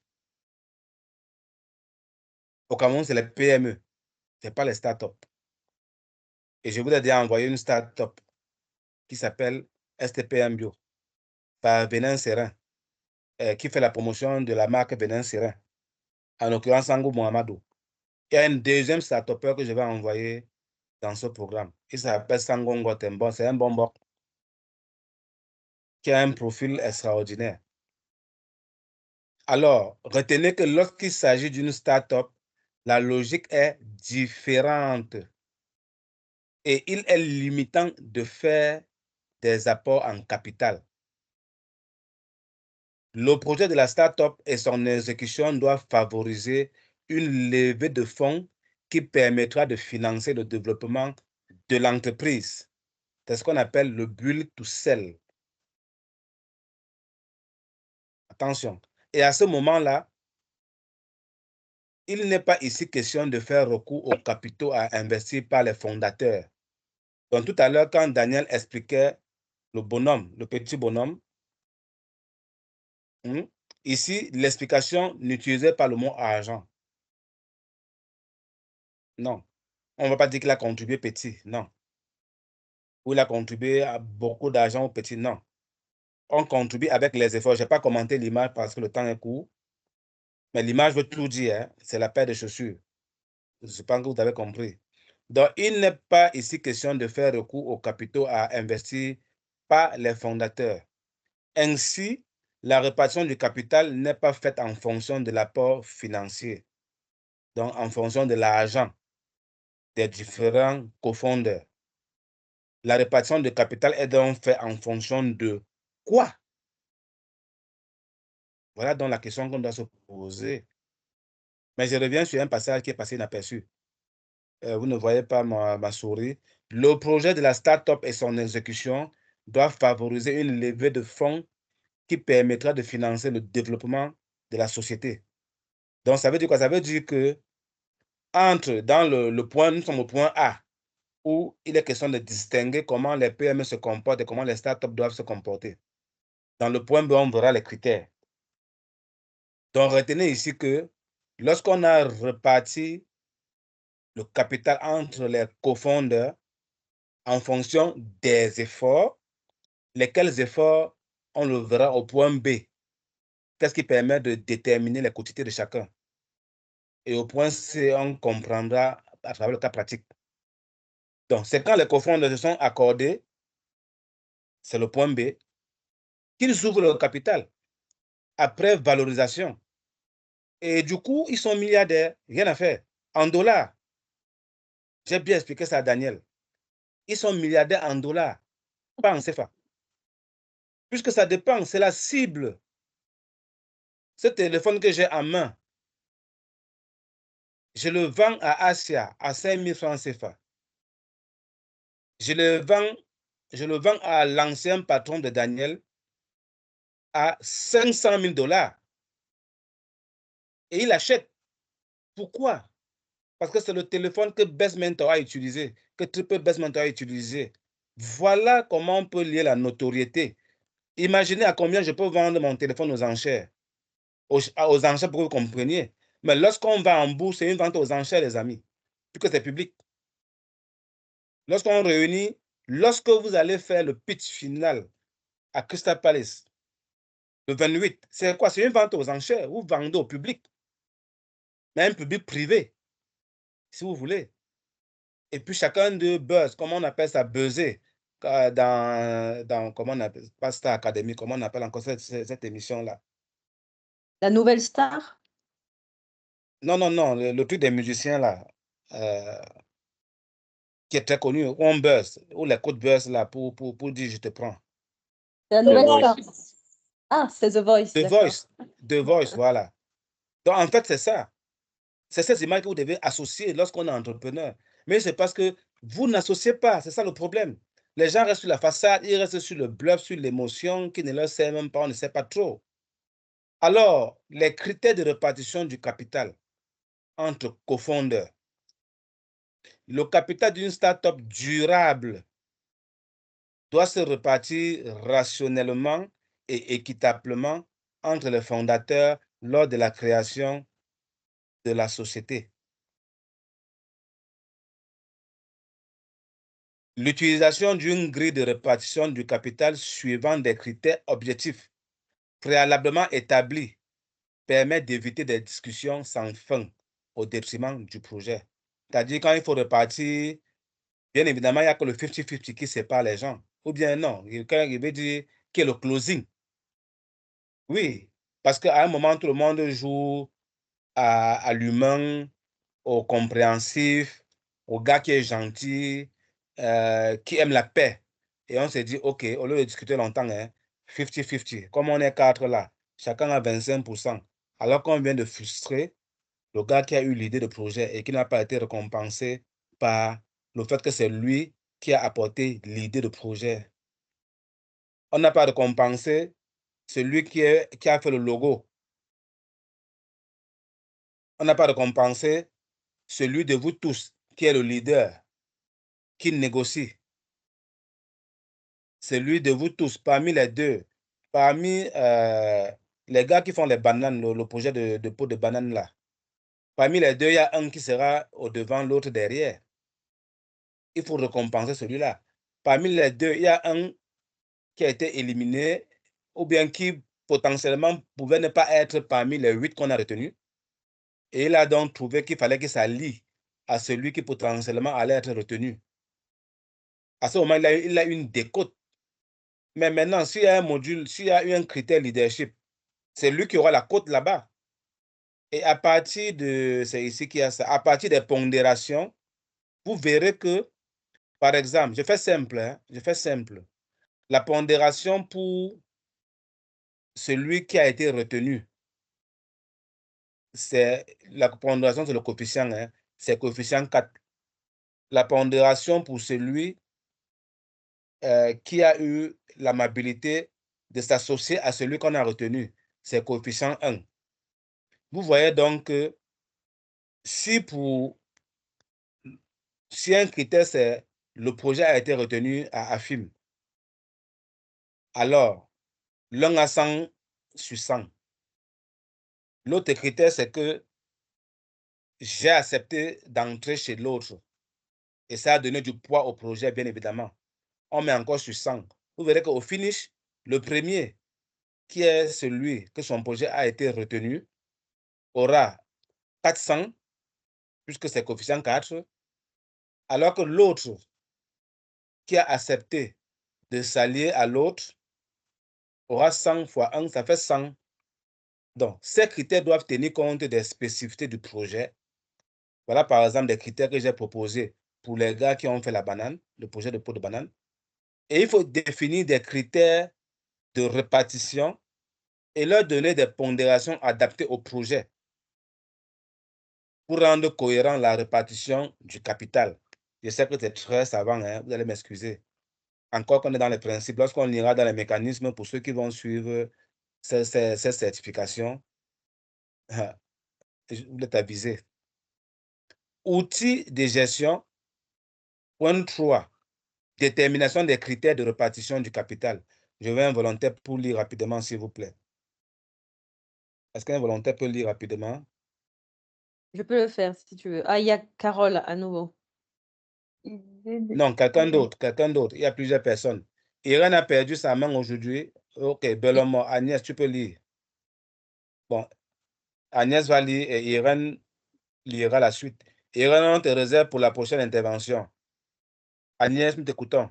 Au Cameroun, c'est les PME, ce n'est pas les start-up. Et je vous ai déjà envoyé une start-up qui s'appelle STPM Bio, par Benin Serin, qui fait la promotion de la marque Benin Serin, en l'occurrence Sangou Mohamedou. Il y a une deuxième start-upper que je vais envoyer dans ce programme. Il s'appelle Sangongo Tembo, c'est un bonbon qui a un profil extraordinaire. Alors, retenez que lorsqu'il s'agit d'une start-up, la logique est différente. Et il est limitant de faire des apports en capital. Le projet de la start-up et son exécution doivent favoriser une levée de fonds qui permettra de financer le développement de l'entreprise. C'est ce qu'on appelle le build to sell. Attention. Et à ce moment-là, il n'est pas ici question de faire recours aux capitaux à investir par les fondateurs. Donc tout à l'heure, quand Daniel expliquait le bonhomme, le petit bonhomme, ici, l'explication n'utilisait pas le mot argent. Non. On ne va pas dire qu'il a contribué petit, non. Ou il a contribué à beaucoup d'argent au petit, non. On contribue avec les efforts. Je n'ai pas commenté l'image parce que le temps est court. Mais l'image veut tout dire, hein? C'est la paire de chaussures. Je pense que vous avez compris. Donc, il n'est pas ici question de faire recours aux capitaux à investir par les fondateurs. Ainsi, la répartition du capital n'est pas faite en fonction de l'apport financier, donc en fonction de l'argent des différents cofondeurs. La répartition du capital est donc faite en fonction de quoi? Voilà donc la question qu'on doit se poser. Mais je reviens sur un passage qui est passé inaperçu. Vous ne voyez pas ma souris. Le projet de la start-up et son exécution doivent favoriser une levée de fonds qui permettra de financer le développement de la société. Donc, ça veut dire quoi? Ça veut dire que dans le point, nous sommes au point A, où il est question de distinguer comment les PME se comportent et comment les startups doivent se comporter. Dans le point B, on verra les critères. Donc, retenez ici que lorsqu'on a reparti le capital entre les cofondeurs en fonction des efforts, lesquels efforts, on le verra au point B. Qu'est-ce qui permet de déterminer les quantités de chacun? Et au point C, on comprendra à travers le cas pratique. Donc, c'est quand les cofondeurs se sont accordés, c'est le point B, qu'ils ouvrent le capital après valorisation. Et du coup, ils sont milliardaires, rien à faire. En dollars. J'ai bien expliqué ça à Daniel. Ils sont milliardaires en dollars, pas en CFA. Puisque ça dépend, c'est la cible. Ce téléphone que j'ai en main, je le vends à Asia à 5 000 francs CFA. Je le vends à l'ancien patron de Daniel à 500 000 $. Et il achète. Pourquoi? Parce que c'est le téléphone que Best Mentor a utilisé, que Triple Best Mentor a utilisé. Voilà comment on peut lier la notoriété. Imaginez à combien je peux vendre mon téléphone aux enchères. Aux enchères pour que vous compreniez. Mais lorsqu'on va en bourse, c'est une vente aux enchères, les amis. Puisque c'est public. Lorsqu'on réunit, lorsque vous allez faire le pitch final à Crystal Palace, le 28, c'est quoi? C'est une vente aux enchères. Vous vendez au public. Mais un public privé, si vous voulez. Et puis chacun de buzz, comment on appelle ça, buzzer, dans comment on appelle, pas Star Academy, comment on appelle encore cette émission-là? La nouvelle star? Non, le truc des musiciens là, qui est très connu, on buzz, ou les codes buzz là, pour dire je te prends. La nouvelle star. Ah, c'est The Voice. The Voice, voilà. Donc en fait, c'est ça. C'est cette image que vous devez associer lorsqu'on est entrepreneur. Mais c'est parce que vous n'associez pas, c'est ça le problème. Les gens restent sur la façade, ils restent sur le bluff, sur l'émotion qui ne leur sert même pas, on ne sait pas trop. Alors, les critères de répartition du capital, entre cofondeurs. Le capital d'une start-up durable doit se répartir rationnellement et équitablement entre les fondateurs lors de la création de la société. L'utilisation d'une grille de répartition du capital suivant des critères objectifs préalablement établis permet d'éviter des discussions sans fin au détriment du projet. C'est-à-dire quand il faut répartir, bien évidemment, il n'y a que le 50-50 qui sépare les gens. Ou bien non, quand il veut dire qu'il y a le closing. Oui, parce qu'à un moment, tout le monde joue à l'humain, au compréhensif, au gars qui est gentil, qui aime la paix. Et on s'est dit, OK, au lieu de discuter longtemps, 50-50, comme on est 4 là, chacun a 25%. Alors qu'on vient de frustrer le gars qui a eu l'idée de projet et qui n'a pas été récompensé par le fait que c'est lui qui a apporté l'idée de projet. On n'a pas récompensé celui qui a fait le logo. On n'a pas récompensé celui de vous tous qui est le leader, qui négocie. Celui de vous tous, parmi les deux, parmi les gars qui font les bananes, le projet de pot de banane là, parmi les deux, il y a un qui sera au devant, l'autre derrière. Il faut récompenser celui-là. Parmi les deux, il y a un qui a été éliminé ou bien qui potentiellement pouvait ne pas être parmi les 8 qu'on a retenus. Et il a donc trouvé qu'il fallait que ça lie à celui qui potentiellement allait être retenu. À ce moment, il a une décote. Mais maintenant, s'il y a un module, s'il y a un critère leadership, c'est lui qui aura la cote là-bas. Et à partir de, c'est ici qu'il y a ça, à partir des pondérations, vous verrez que, par exemple, je fais simple, hein, je fais simple. La pondération pour celui qui a été retenu, c'est la pondération, c'est le coefficient, hein, c'est coefficient 4. La pondération pour celui qui a eu l'amabilité de s'associer à celui qu'on a retenu, c'est coefficient 1. Vous voyez donc que si un critère, c'est le projet a été retenu à AFIM, alors l'un a 100 sur 100. L'autre critère, c'est que j'ai accepté d'entrer chez l'autre. Et ça a donné du poids au projet, bien évidemment. On met encore sur 100. Vous verrez qu'au finish, le premier, qui est celui que son projet a été retenu, aura 400, puisque c'est coefficient 4, alors que l'autre, qui a accepté de s'allier à l'autre, aura 100 fois 1, ça fait 100. Donc, ces critères doivent tenir compte des spécificités du projet. Voilà, par exemple, des critères que j'ai proposés pour les gars qui ont fait la banane, le projet de pot de banane. Et il faut définir des critères de répartition et leur donner des pondérations adaptées au projet pour rendre cohérent la répartition du capital. Je sais que c'est très savant, hein, vous allez m'excuser. Encore qu'on est dans les principes, lorsqu'on ira dans les mécanismes pour ceux qui vont suivre ces certifications, vous êtes avisés. Outils de gestion, point 3, détermination des critères de répartition du capital. Je veux un volontaire pour lire rapidement, s'il vous plaît. Est-ce qu'un volontaire peut lire rapidement? Je peux le faire si tu veux. Ah, il y a Carole à nouveau. Non, quelqu'un d'autre, Il y a plusieurs personnes. Irène a perdu sa main aujourd'hui. Ok, Bellomo, Agnès, tu peux lire. Bon, Agnès va lire et Irène lira la suite. Irène, on te réserve pour la prochaine intervention. Agnès, nous t'écoutons.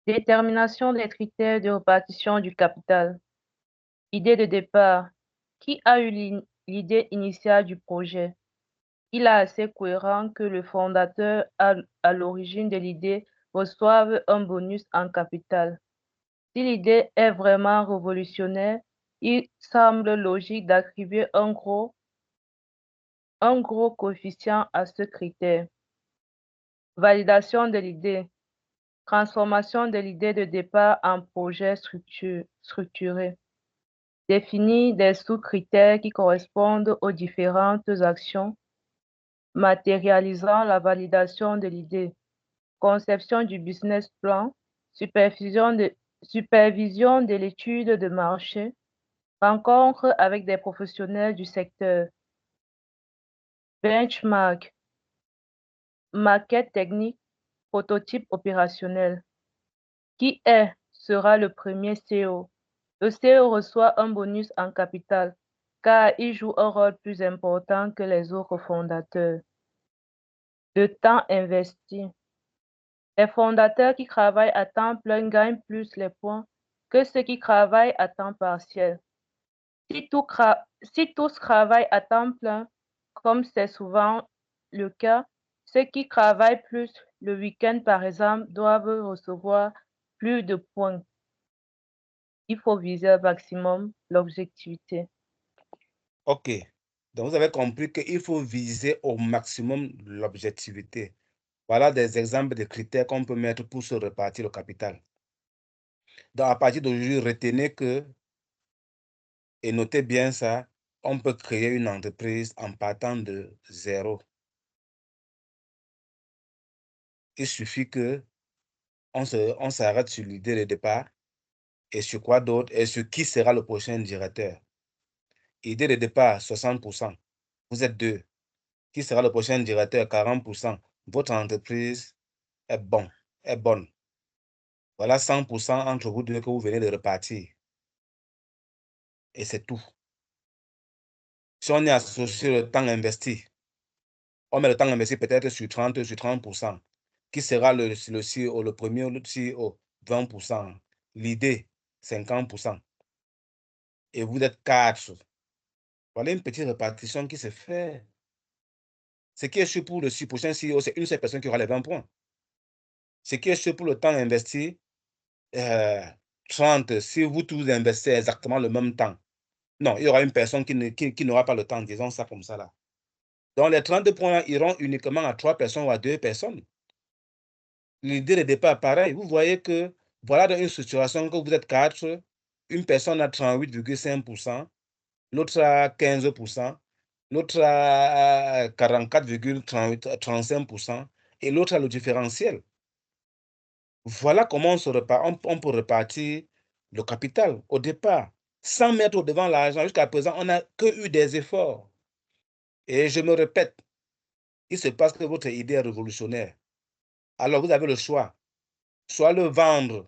Détermination des critères de répartition du capital. Idée de départ. Qui a eu l'idée initiale du projet? Il est assez cohérent que le fondateur à l'origine de l'idée reçoive un bonus en capital. Si l'idée est vraiment révolutionnaire, il semble logique d'attribuer un gros coefficient à ce critère. Validation de l'idée. Transformation de l'idée de départ en projet structuré. Définir des sous-critères qui correspondent aux différentes actions, matérialisant la validation de l'idée. Conception du business plan, supervision de l'étude de marché, rencontre avec des professionnels du secteur. Benchmark, maquette technique, prototype opérationnel. Qui sera le premier CEO? Le CEO reçoit un bonus en capital car il joue un rôle plus important que les autres fondateurs. Le temps investi. Les fondateurs qui travaillent à temps plein gagnent plus les points que ceux qui travaillent à temps partiel. Si tous travaillent à temps plein, comme c'est souvent le cas, ceux qui travaillent plus le week-end, par exemple, doivent recevoir plus de points. Il faut viser au maximum l'objectivité. OK. Donc, vous avez compris qu'il faut viser au maximum l'objectivité. Voilà des exemples de critères qu'on peut mettre pour se répartir le capital. Donc, à partir d'aujourd'hui, retenez que, et notez bien ça, on peut créer une entreprise en partant de zéro. Il suffit que on s'arrête sur l'idée de départ et sur quoi d'autre et sur qui sera le prochain directeur. Idée de départ, 60%. Vous êtes deux. Qui sera le prochain directeur? 40%. Votre entreprise est bonne. Voilà 100% entre vous deux que vous venez de repartir. Et c'est tout. Si on est associé le temps investi, on met le temps investi peut-être sur 30%. Qui sera le CEO, le premier ou le CEO? 20%. L'idée, 50%. Et vous êtes 4. Voilà une petite répartition qui se fait. Ce qui est sûr pour le prochain CEO, c'est une seule personne qui aura les 20 points. Ce qui est sûr pour le temps investi, 30, si vous tous investissez exactement le même temps. Non, il y aura une personne qui n'aura pas le temps, disons ça comme ça là. Donc les 30 points iront uniquement à 3 personnes ou à 2 personnes. L'idée de départ, pareil. Vous voyez que voilà dans une situation que vous êtes 4, une personne a 38,5%, l'autre a 15%, l'autre a 44,35% et l'autre a le différentiel. Voilà comment on peut repartir le capital au départ, sans mettre au devant l'argent. Jusqu'à présent, on n'a que eu des efforts. Et je me répète, il se passe que votre idée est révolutionnaire. Alors, vous avez le choix. Soit le vendre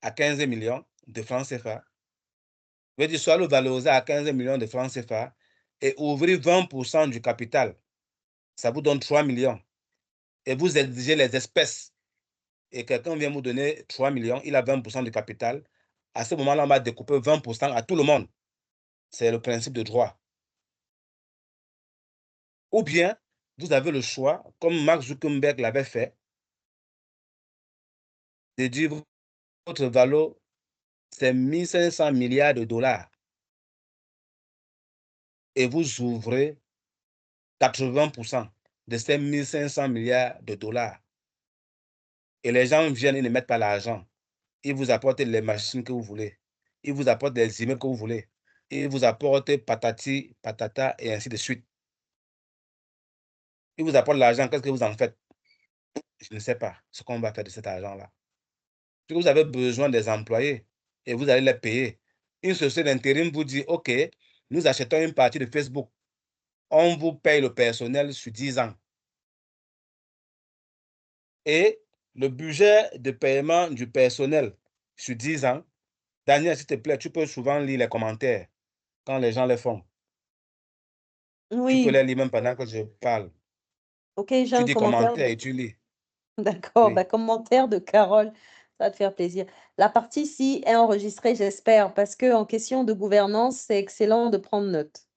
à 15 millions de francs CFA, soit le valoriser à 15 millions de francs CFA et ouvrir 20% du capital. Ça vous donne 3 millions. Et vous exigez les espèces. Et quelqu'un vient vous donner 3 millions, il a 20% du capital. À ce moment-là, on va découper 20% à tout le monde. C'est le principe de droit. Ou bien, vous avez le choix, comme Mark Zuckerberg l'avait fait, de dire votre valeur, c'est 1500 milliards de dollars. Et vous ouvrez 80% de ces 1500 milliards de dollars. Et les gens viennent, ils ne mettent pas l'argent. Ils vous apportent les machines que vous voulez. Ils vous apportent les immeubles que vous voulez. Ils vous apportent patati, patata et ainsi de suite. Ils vous apportent l'argent, qu'est-ce que vous en faites? Je ne sais pas ce qu'on va faire de cet argent-là. Si vous avez besoin des employés et vous allez les payer, une société d'intérim vous dit, OK, nous achetons une partie de Facebook. On vous paye le personnel sur 10 ans. Et le budget de paiement du personnel sur 10 ans, Daniel, s'il te plaît, tu peux souvent lire les commentaires quand les gens les font. Oui. Tu peux les lire même pendant que je parle. OK, j'ai Tu un dis commentaire. commentaire et tu lis. D'accord, Oui. commentaire de Carole, ça va te faire plaisir. La partie ci est enregistrée, j'espère, parce qu'en question de gouvernance, c'est excellent de prendre note.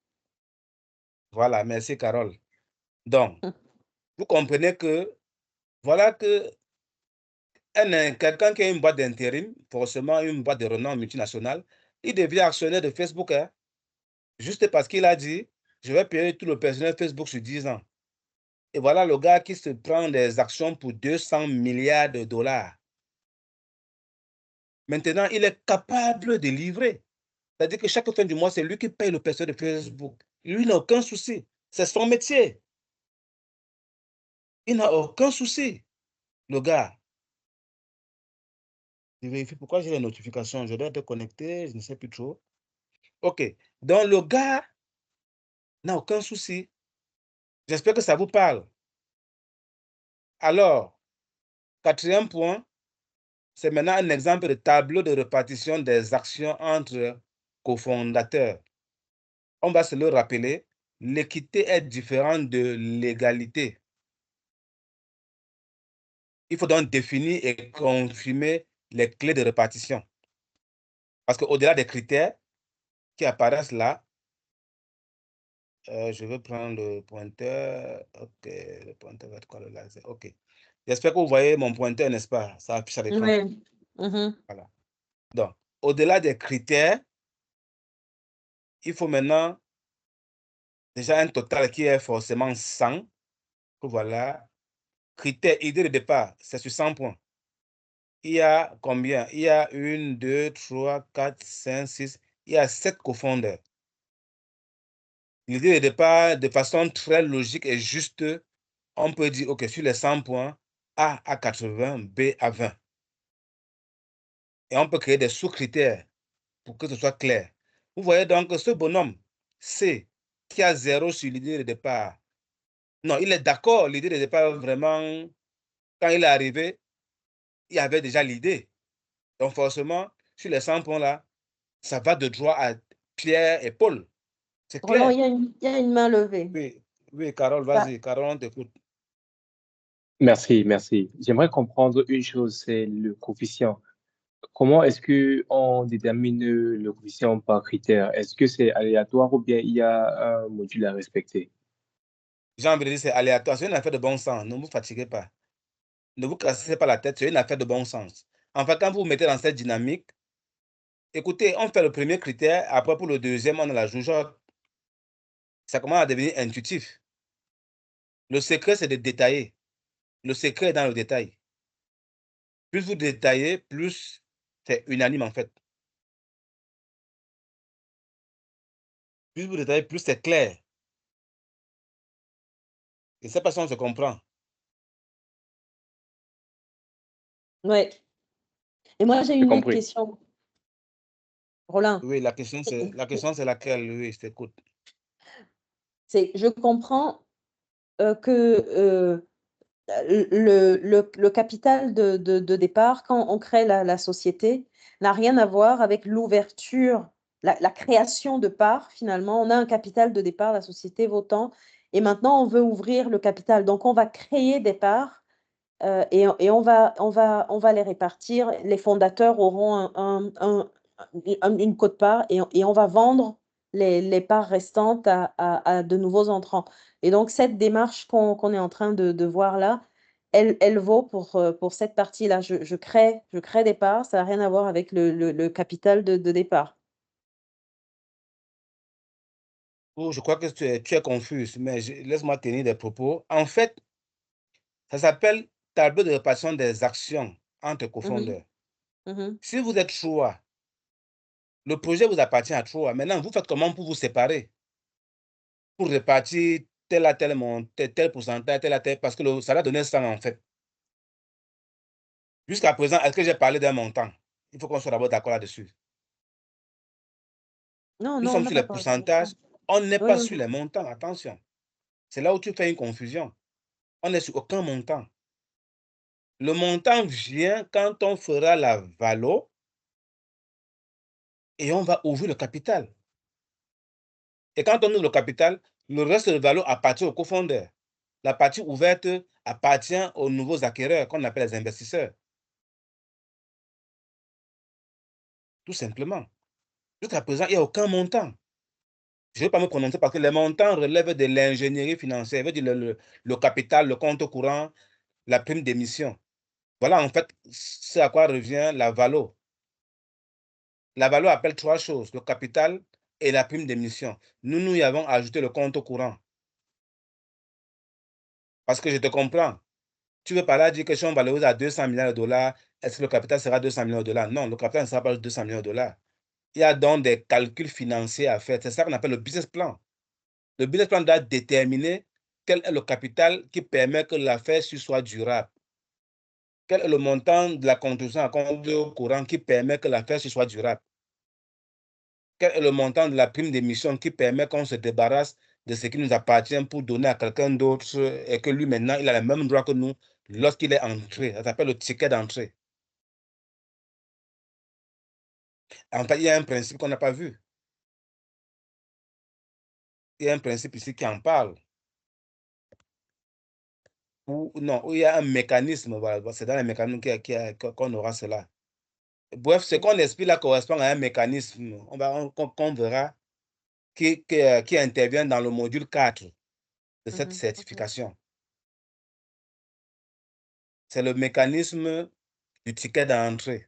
Voilà, merci Carole. Donc, vous comprenez que, voilà que quelqu'un qui a une boîte d'intérim, forcément une boîte de renom multinationale, il devient actionnaire de Facebook, hein, juste parce qu'il a dit, je vais payer tout le personnel Facebook sur 10 ans. Et voilà le gars qui se prend des actions pour 200 milliards de dollars. Maintenant, il est capable de livrer. C'est-à-dire que chaque fin du mois, c'est lui qui paye le personnel de Facebook. Lui n'a aucun souci. C'est son métier. Il n'a aucun souci, le gars. Je vérifie pourquoi j'ai les notifications. Je dois être connecté, je ne sais plus trop. OK. Donc, le gars n'a aucun souci. J'espère que ça vous parle. Alors, 4e point, c'est maintenant un exemple de tableau de répartition des actions entre cofondateurs. On va se le rappeler, l'équité est différente de l'égalité. Il faut donc définir et confirmer les clés de répartition. Parce qu'au-delà des critères qui apparaissent là, je vais prendre le pointeur. OK, le pointeur va être quoi, le laser? OK. J'espère que vous voyez mon pointeur, n'est-ce pas? Ça affiche à l'écran. Oui. Mhm. Voilà. Donc, au-delà des critères, il faut maintenant déjà un total qui est forcément 100. Voilà. Critère, idée de départ, c'est sur 100 points. Il y a combien? Il y a 1, 2, 3, 4, 5, 6. Il y a 7 cofondeurs. L'idée de départ, de façon très logique et juste, on peut dire, OK, sur les 100 points, A à 80, B à 20. Et on peut créer des sous-critères pour que ce soit clair. Vous voyez donc ce bonhomme, C, qui a 0 sur l'idée de départ. Non, il est d'accord, l'idée de départ, vraiment, quand il est arrivé, il y avait déjà l'idée. Donc forcément, sur les 100 points là, ça va de droit à Pierre et Paul. C'est Roland, clair. il y a une main levée. Oui, oui, Carole, vas-y. Carole, on t'écoute. Merci, merci. J'aimerais comprendre une chose, c'est le coefficient. Comment est-ce qu'on détermine le coefficient par critère? Est-ce que c'est aléatoire ou bien il y a un module à respecter? J'ai envie de dire c'est aléatoire. C'est une affaire de bon sens. Ne vous fatiguez pas. Ne vous cassez pas la tête. C'est une affaire de bon sens. En fait, quand vous vous mettez dans cette dynamique, écoutez, on fait le premier critère. Après, pour le deuxième, on a la jugeote. Ça commence à devenir intuitif. Le secret, c'est de détailler. Le secret est dans le détail. Plus vous détaillez, plus c'est unanime en fait. Plus vous détaillez, plus c'est clair. Et cette façon, on se comprend. Oui. Et moi, j'ai J'ai une autre compris. question. Roland. Oui, la question, c'est laquelle? Oui, je t'écoute. Je comprends que le capital de départ, quand on crée la société, n'a rien à voir avec l'ouverture, la création de parts. Finalement, on a un capital de départ, la société vaut tant, et maintenant on veut ouvrir le capital. Donc, on va créer des parts et on va les répartir. Les fondateurs auront une quote-part et on va vendre les parts restantes à de nouveaux entrants. Et donc, cette démarche qu'on est en train de voir là, elle vaut pour cette partie-là. Je crée des parts, ça n'a rien à voir avec le capital de départ. Oh, je crois que tu es confuse, mais laisse-moi tenir des propos. En fait, ça s'appelle tableau de répartition des actions entre cofondeurs. Mhm. Si vous êtes 3, le projet vous appartient à 3. Maintenant, vous faites comment pour vous séparer? Pour répartir tel à tel tel pourcentage, tel à tel, parce que ça va donner 100 en fait. Jusqu'à présent, est-ce que j'ai parlé d'un montant? Il faut qu'on soit d'abord d'accord là-dessus. Non, Nous non, on sommes n'a sur pas les parlé de montant. pourcentages, on n'est Oui, pas oui. sur les montants, attention. C'est là où tu fais une confusion. On n'est sur aucun montant. Le montant vient quand on fera la valo et on va ouvrir le capital. Et quand on ouvre le capital, le reste de valo appartient aux cofondeurs. La partie ouverte appartient aux nouveaux acquéreurs qu'on appelle les investisseurs. Tout simplement. Jusqu'à présent, il n'y a aucun montant. Je ne vais pas me prononcer parce que les montants relèvent de l'ingénierie financière. Ça veut dire le capital, le compte courant, la prime d'émission. Voilà en fait ce à quoi revient la valo. La valo appelle 3 choses, le capital et la prime d'émission. Nous y avons ajouté le compte courant. Parce que je te comprends. Tu veux par là dire que si on valorise à 200 milliards de dollars, est-ce que le capital sera 200 millions de dollars? Non, le capital ne sera pas 200 millions de dollars. Il y a donc des calculs financiers à faire. C'est ça qu'on appelle le business plan. Le business plan doit déterminer quel est le capital qui permet que l'affaire soit durable. Quel est le montant de la contribution à compte courant qui permet que l'affaire soit durable? Quel est le montant de la prime d'émission qui permet qu'on se débarrasse de ce qui nous appartient pour donner à quelqu'un d'autre et que lui, maintenant, il a le même droit que nous lorsqu'il est entré? Ça s'appelle le ticket d'entrée. En fait, il y a un principe qu'on n'a pas vu. Il y a un principe ici qui en parle. Ou non, il y a un mécanisme, voilà, c'est dans les mécanismes qu'on aura cela. Bref, ce qu'on explique là correspond à un mécanisme qu'on verra qui intervient dans le module 4 de cette certification. C'est le mécanisme du ticket d'entrée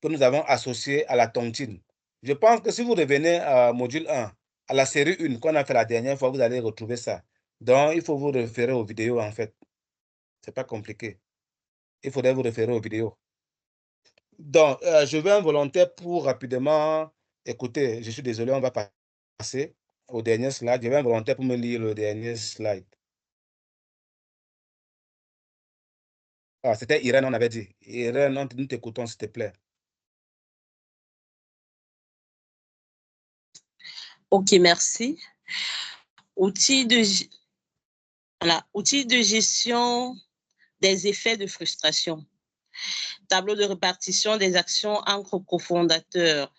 que nous avons associé à la tontine. Je pense que si vous revenez à module 1, à la série 1 qu'on a fait la dernière fois, vous allez retrouver ça. Donc, il faut vous référer aux vidéos, en fait. Ce n'est pas compliqué. Il faudrait vous référer aux vidéos. Donc, je veux un volontaire pour rapidement écouter. Je suis désolé, on va passer au dernier slide. Je veux un volontaire pour me lire le dernier slide. Ah, c'était Irène, on avait dit. Irène, nous t'écoutons, s'il te plaît. OK, merci. Outils de gestion des effets de frustration. Tableau de répartition des actions entre cofondateurs.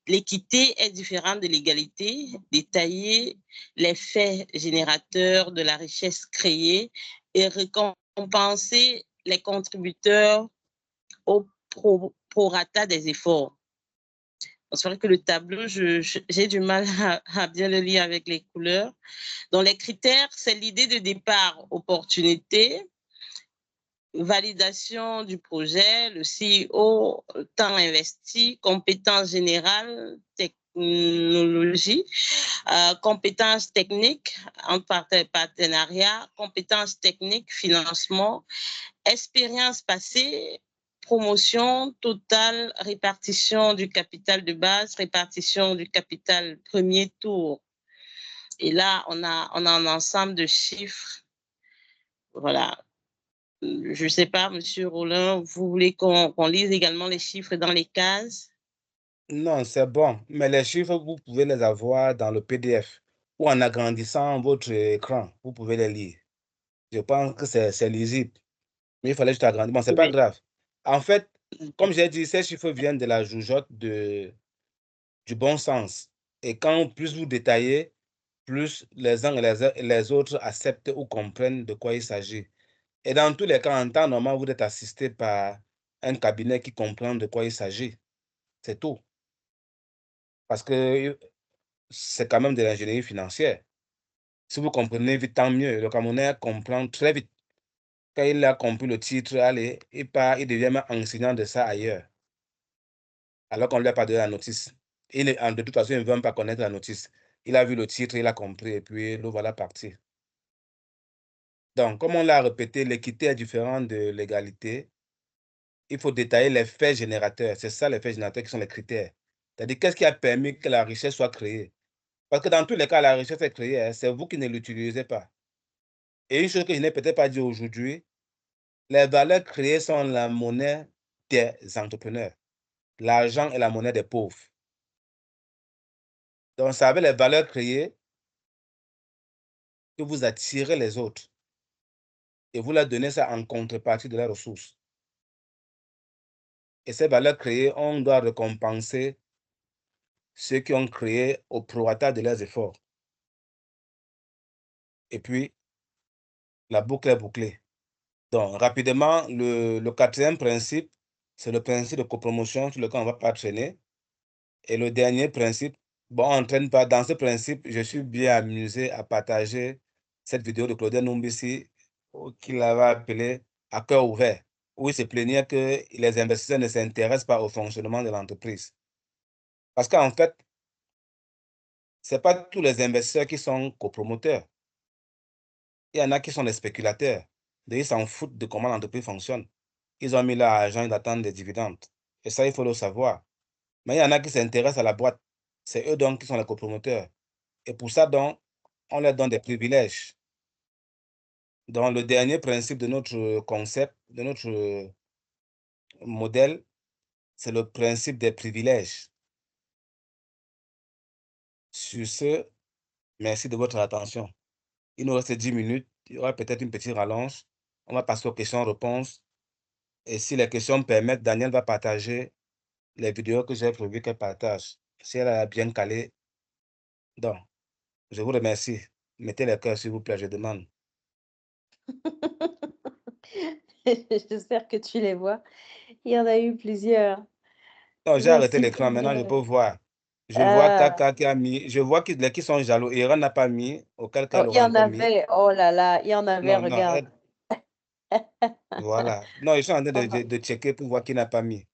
L'équité est différente de l'égalité. Détailler les faits générateurs de la richesse créée et récompenser les contributeurs au prorata des efforts. C'est vrai que le tableau, j'ai du mal à bien le lire avec les couleurs. Donc, les critères, c'est l'idée de départ, opportunité, validation du projet, le CEO, temps investi, compétences générales, technologie, compétences techniques en partenariat, compétences techniques, financement, expérience passée, promotion totale, répartition du capital de base, répartition du capital premier tour. Et là, on a un ensemble de chiffres. Voilà. Je ne sais pas, Monsieur Rollin, vous voulez qu'on lise également les chiffres dans les cases? Non, c'est bon. Mais les chiffres, vous pouvez les avoir dans le PDF ou en agrandissant votre écran. Vous pouvez les lire. Je pense que c'est lisible. Mais il fallait juste agrandir. Bon, ce n'est pas grave. En fait, comme j'ai dit, ces chiffres viennent de la jugeote du bon sens. Et quand plus vous détaillez, plus les uns et les autres acceptent ou comprennent de quoi il s'agit. Et dans tous les cas, en temps normal, vous êtes assisté par un cabinet qui comprend de quoi il s'agit. C'est tout. Parce que c'est quand même de l'ingénierie financière. Si vous comprenez vite, tant mieux. Le Camerounais comprend très vite. Quand il a compris le titre, allez, il devient même enseignant de ça ailleurs. Alors qu'on ne lui a pas donné la notice. De toute façon, il ne veut même pas connaître la notice. Il a vu le titre, il a compris, et puis le voilà parti. Donc, comme on l'a répété, l'équité est différente de l'égalité. Il faut détailler les faits générateurs. C'est ça, les faits générateurs qui sont les critères. C'est-à-dire, qu'est-ce qui a permis que la richesse soit créée? Parce que dans tous les cas, la richesse est créée, hein, c'est vous qui ne l'utilisez pas. Et une chose que je n'ai peut-être pas dit aujourd'hui, les valeurs créées sont la monnaie des entrepreneurs. L'argent est la monnaie des pauvres. Donc, c'est avec les valeurs créées que vous attirez les autres. Et vous leur donnez ça en contrepartie de leurs ressources. Et ces valeurs créées, on doit récompenser ceux qui ont créé au prorata de leurs efforts. Et puis, la boucle est bouclée. Donc, rapidement, le quatrième principe, c'est le principe de copromotion sur lequel on ne va pas traîner. Et le dernier principe, bon, on ne traîne pas. Dans ce principe, je suis bien amusé à partager cette vidéo de Claudien Numbisi, qu'il avait appelée « À cœur ouvert », où il se plaignait que les investisseurs ne s'intéressent pas au fonctionnement de l'entreprise. Parce qu'en fait, ce n'est pas tous les investisseurs qui sont copromoteurs. Il y en a qui sont des spéculateurs. Ils s'en foutent de comment l'entreprise fonctionne. Ils ont mis leur argent, ils attendent des dividendes. Et ça, il faut le savoir. Mais il y en a qui s'intéressent à la boîte. C'est eux donc qui sont les copromoteurs. Et pour ça, donc, on leur donne des privilèges. Dans le dernier principe de notre concept, de notre modèle, c'est le principe des privilèges. Sur ce, merci de votre attention. Il nous reste 10 minutes. Il y aura peut-être une petite rallonge. On va passer aux questions-réponses. Et si les questions me permettent, Daniel va partager les vidéos que j'ai prévu qu'elle partage. Si elle a bien calé. Donc, je vous remercie. Mettez les cœurs, s'il vous plaît, je demande. J'espère que tu les vois. Il y en a eu plusieurs. Non, j'ai arrêté Merci l'écran. Maintenant, je Daniel. peux voir. Je vois Kaka qui a mis. Je vois qui sont jaloux. Iran n'a pas mis. Auquel cas, Oh, elle il y aura en encore mis. avait, oh là là, il y en avait, Non, non, regarde. voilà. Non, ils sont en train de checker pour voir qui n'a pas mis.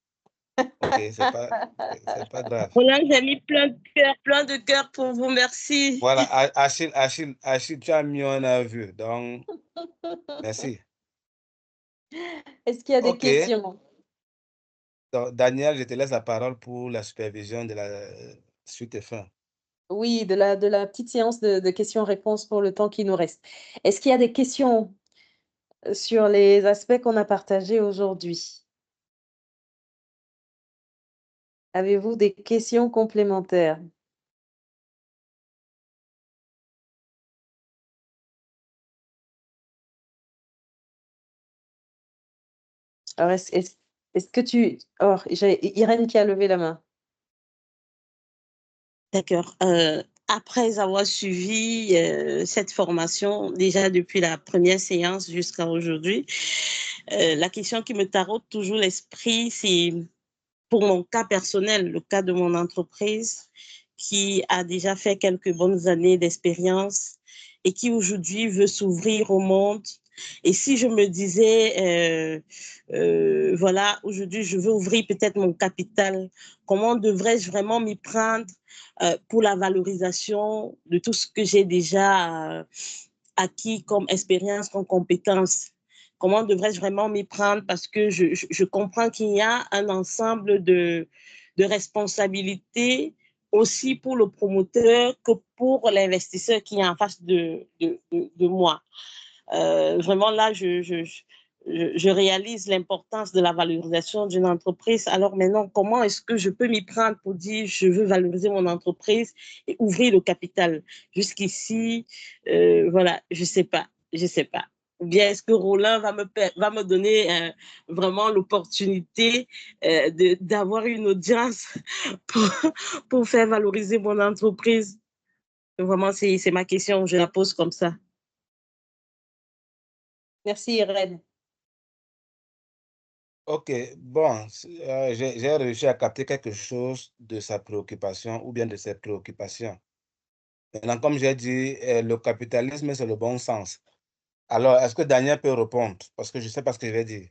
OK, c'est pas grave. Roland, j'ai mis plein de cœurs pour vous. Merci. Voilà, Achille, tu as mis, on a vu. Donc, merci. Est-ce qu'il y a des OK. questions? Donc, Daniel, je te laisse la parole pour la supervision de la suite et fin. Oui, de la petite séance de questions-réponses pour le temps qui nous reste. Est-ce qu'il y a des questions sur les aspects qu'on a partagés aujourd'hui? Avez-vous des questions complémentaires? Alors, est-ce que tu... Oh, j'ai Irène qui a levé la main. D'accord. Après avoir suivi cette formation, déjà depuis la première séance jusqu'à aujourd'hui, la question qui me taraude toujours l'esprit, c'est pour mon cas personnel, le cas de mon entreprise qui a déjà fait quelques bonnes années d'expérience et qui aujourd'hui veut s'ouvrir au monde. Et si je me disais, voilà, aujourd'hui, je veux ouvrir peut-être mon capital, comment devrais-je vraiment m'y prendre pour la valorisation de tout ce que j'ai déjà acquis comme expérience, comme compétence? Comment devrais-je vraiment m'y prendre? Parce que je comprends qu'il y a un ensemble de responsabilités aussi pour le promoteur que pour l'investisseur qui est en face de moi. Vraiment, là, je réalise l'importance de la valorisation d'une entreprise. Alors maintenant, comment est-ce que je peux m'y prendre pour dire je veux valoriser mon entreprise et ouvrir le capital? Jusqu'ici, voilà, je sais pas. Ou bien est-ce que Roland va me donner vraiment l'opportunité d'avoir une audience pour faire valoriser mon entreprise? Vraiment, c'est ma question, je la pose comme ça. Merci Irène. OK, bon, j'ai réussi à capter quelque chose de sa préoccupation ou bien de ses préoccupations. Maintenant, comme j'ai dit, le capitalisme, c'est le bon sens. Alors, est-ce que Daniel peut répondre? Parce que je ne sais pas ce que je vais dire.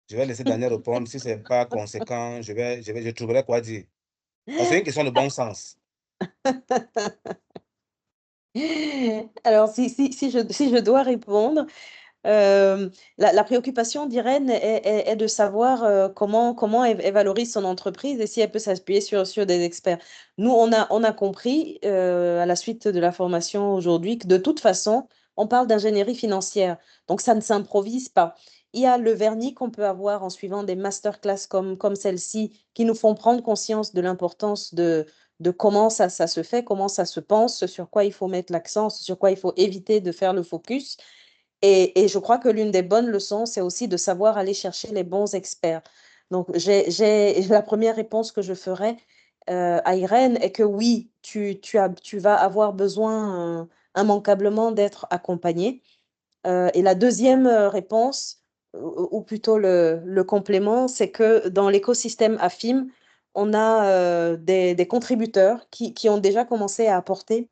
Je vais laisser Daniel répondre. Si ce n'est pas conséquent, je trouverai quoi dire. C'est une question de bon sens. Alors, si je dois répondre, la préoccupation d'Irène est de savoir comment elle valorise son entreprise et si elle peut s'appuyer sur des experts. Nous, on a compris à la suite de la formation aujourd'hui que de toute façon, on parle d'ingénierie financière. Donc, ça ne s'improvise pas. Il y a le vernis qu'on peut avoir en suivant des masterclass comme celle-ci qui nous font prendre conscience de l'importance de comment ça se fait, comment ça se pense, sur quoi il faut mettre l'accent, sur quoi il faut éviter de faire le focus. Et je crois que l'une des bonnes leçons, c'est aussi de savoir aller chercher les bons experts. Donc, la première réponse que je ferai à Irène est que oui, tu vas avoir besoin immanquablement d'être accompagné. Et la deuxième réponse, ou plutôt le complément, c'est que dans l'écosystème AFIM, on a des contributeurs qui ont déjà commencé à apporter.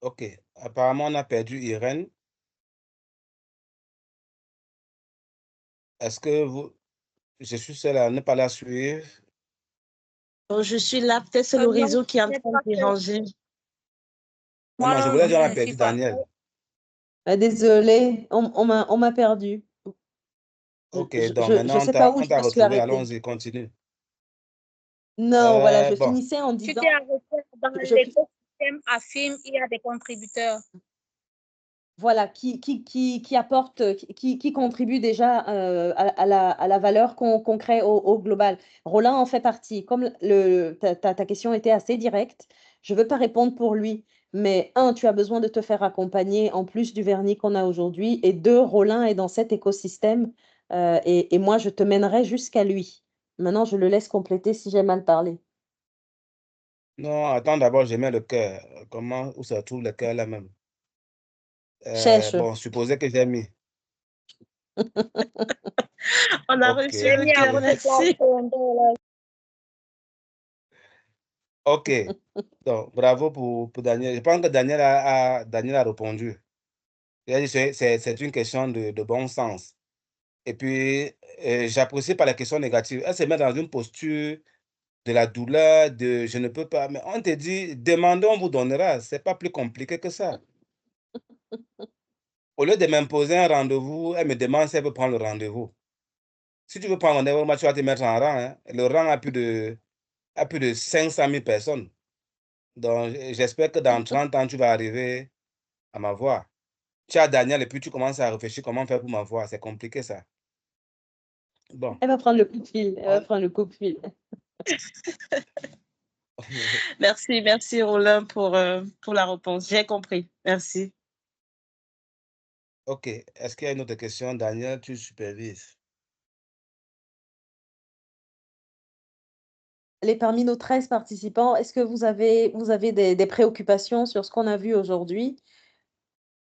OK. Apparemment, on a perdu Irène. Est-ce que je suis seul à ne pas la suivre? Bon, je suis là, peut-être c'est le réseau qui est en train de déranger. Non, je voulais dire, on a perdu suis pas. Daniel. Désolée, on m'a perdu. Ok, Je donc ne maintenant, sais pas où on je t'a me suis retrouvé. arrêtée. Allons-y, continue. Non, voilà, je Bon, finissais en Tu disant... t'es arrêté dans l'écosystème AFIM, il y a des contributeurs. Voilà, qui apporte, qui contribue déjà à la valeur qu'on crée au global. Roland en fait partie. Comme ta question était assez directe, je ne veux pas répondre pour lui. Mais un, tu as besoin de te faire accompagner en plus du vernis qu'on a aujourd'hui. Et deux, Roland est dans cet écosystème et moi, je te mènerai jusqu'à lui. Maintenant, je le laisse compléter si j'ai mal parlé. non, attends, d'abord, je mets le cœur. Comment, où se trouve le cœur là-même? Cherche. Bon, supposez que j'ai mis. On a Ok, reçu J'ai mis le à cœur, votre place merci. ok. Donc, bravo pour Daniel. Je pense que Daniel Daniel a répondu. Il a dit que c'est une question de bon sens. Et puis, j'apprécie pas la question négative. Elle se met dans une posture de la douleur, de je ne peux pas. Mais on te dit, demandez, on vous donnera. C'est pas plus compliqué que ça. Au lieu de m'imposer un rendez-vous, elle me demande si elle peut prendre le rendez-vous. Si tu veux prendre un rendez-vous, moi, tu vas te mettre en rang. Hein. Le rang a plus de 500 000 personnes. Donc, j'espère que dans 30 ans, tu vas arriver à m'avoir. Tu as Daniel et puis tu commences à réfléchir comment faire pour m'avoir. C'est compliqué, ça. Bon. Elle va prendre le coup de fil. Elle va prendre le coup de fil. Merci Roland pour la réponse. J'ai compris. Merci. OK. Est-ce qu'il y a une autre question? Daniel, tu supervises. Parmi nos 13 participants, est-ce que vous avez des préoccupations sur ce qu'on a vu aujourd'hui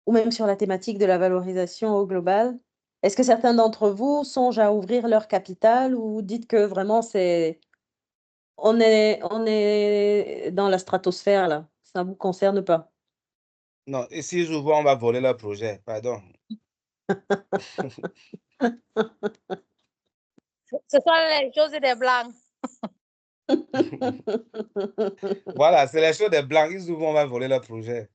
ou même sur la thématique de la valorisation au global? Est-ce que certains d'entre vous songent à ouvrir leur capital ou dites que vraiment on est dans la stratosphère là, ça ne vous concerne pas? Non, et si j'ouvre, on va voler leur projet. Pardon. Ce sont les choses des blancs. Voilà, c'est les choses des blancs. Ils ouvrent, on va voler leur projet.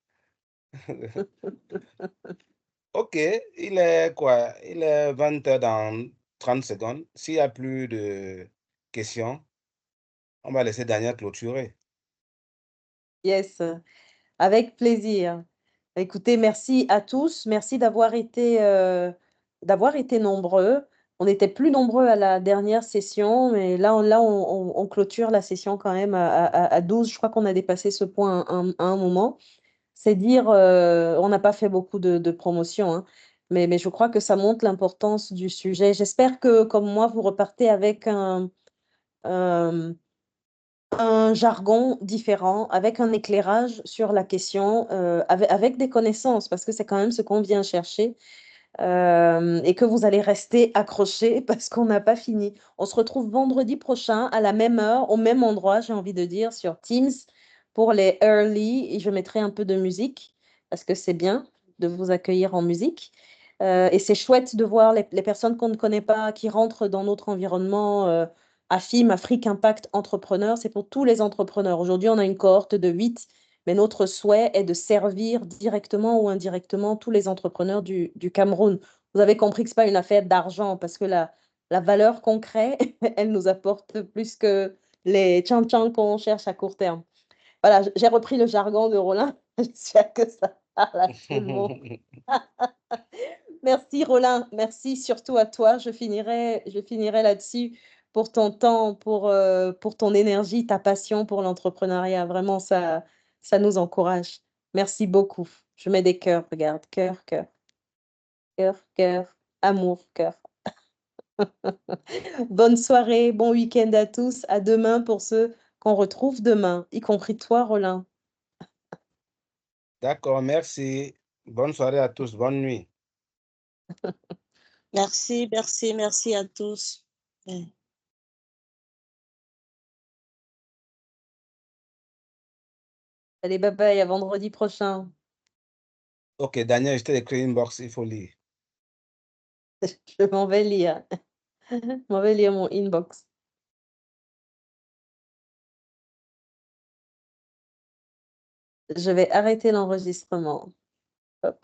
OK, il est quoi? Il est 20h dans 30 secondes. S'il n'y a plus de questions, on va laisser Daniel clôturer. Yes, avec plaisir. Écoutez, merci à tous. Merci d'avoir été nombreux. On était plus nombreux à la dernière session, mais là, on clôture la session quand même à 12. Je crois qu'on a dépassé ce point à un moment. C'est dire, on n'a pas fait beaucoup de promotion, hein, mais je crois que ça montre l'importance du sujet. J'espère que, comme moi, vous repartez avec un jargon différent, avec un éclairage sur la question, avec des connaissances, parce que c'est quand même ce qu'on vient chercher, et que vous allez rester accrochés parce qu'on n'a pas fini. On se retrouve vendredi prochain à la même heure, au même endroit, j'ai envie de dire, sur Teams pour les early, et je mettrai un peu de musique, parce que c'est bien de vous accueillir en musique. Et c'est chouette de voir les personnes qu'on ne connaît pas qui rentrent dans notre environnement. AFIM, Afrique Impact Entrepreneur, c'est pour tous les entrepreneurs. Aujourd'hui, on a une cohorte de 8, mais notre souhait est de servir directement ou indirectement tous les entrepreneurs du Cameroun. Vous avez compris que ce n'est pas une affaire d'argent, parce que la valeur qu'on crée, elle nous apporte plus que les tchan-tchan qu'on cherche à court terme. Voilà, j'ai repris le jargon de Roland. J'espère que ça parle à tout le monde. Merci Roland, merci surtout à toi. Je finirai là-dessus pour ton temps, pour ton énergie, ta passion pour l'entrepreneuriat. Vraiment, ça nous encourage. Merci beaucoup. Je mets des cœurs, regarde, cœur, cœur, cœur, cœur, amour, cœur. Bonne soirée, bon week-end à tous. À demain pour ceux qu'on retrouve demain, y compris toi, Roland. D'accord, merci. Bonne soirée à tous. Bonne nuit. Merci à tous. Allez, bye bye, à vendredi prochain. OK, Daniel, je t'ai écrit une box, il faut lire. Je m'en vais lire. Je m'en vais lire mon inbox. Je vais arrêter l'enregistrement. Hop.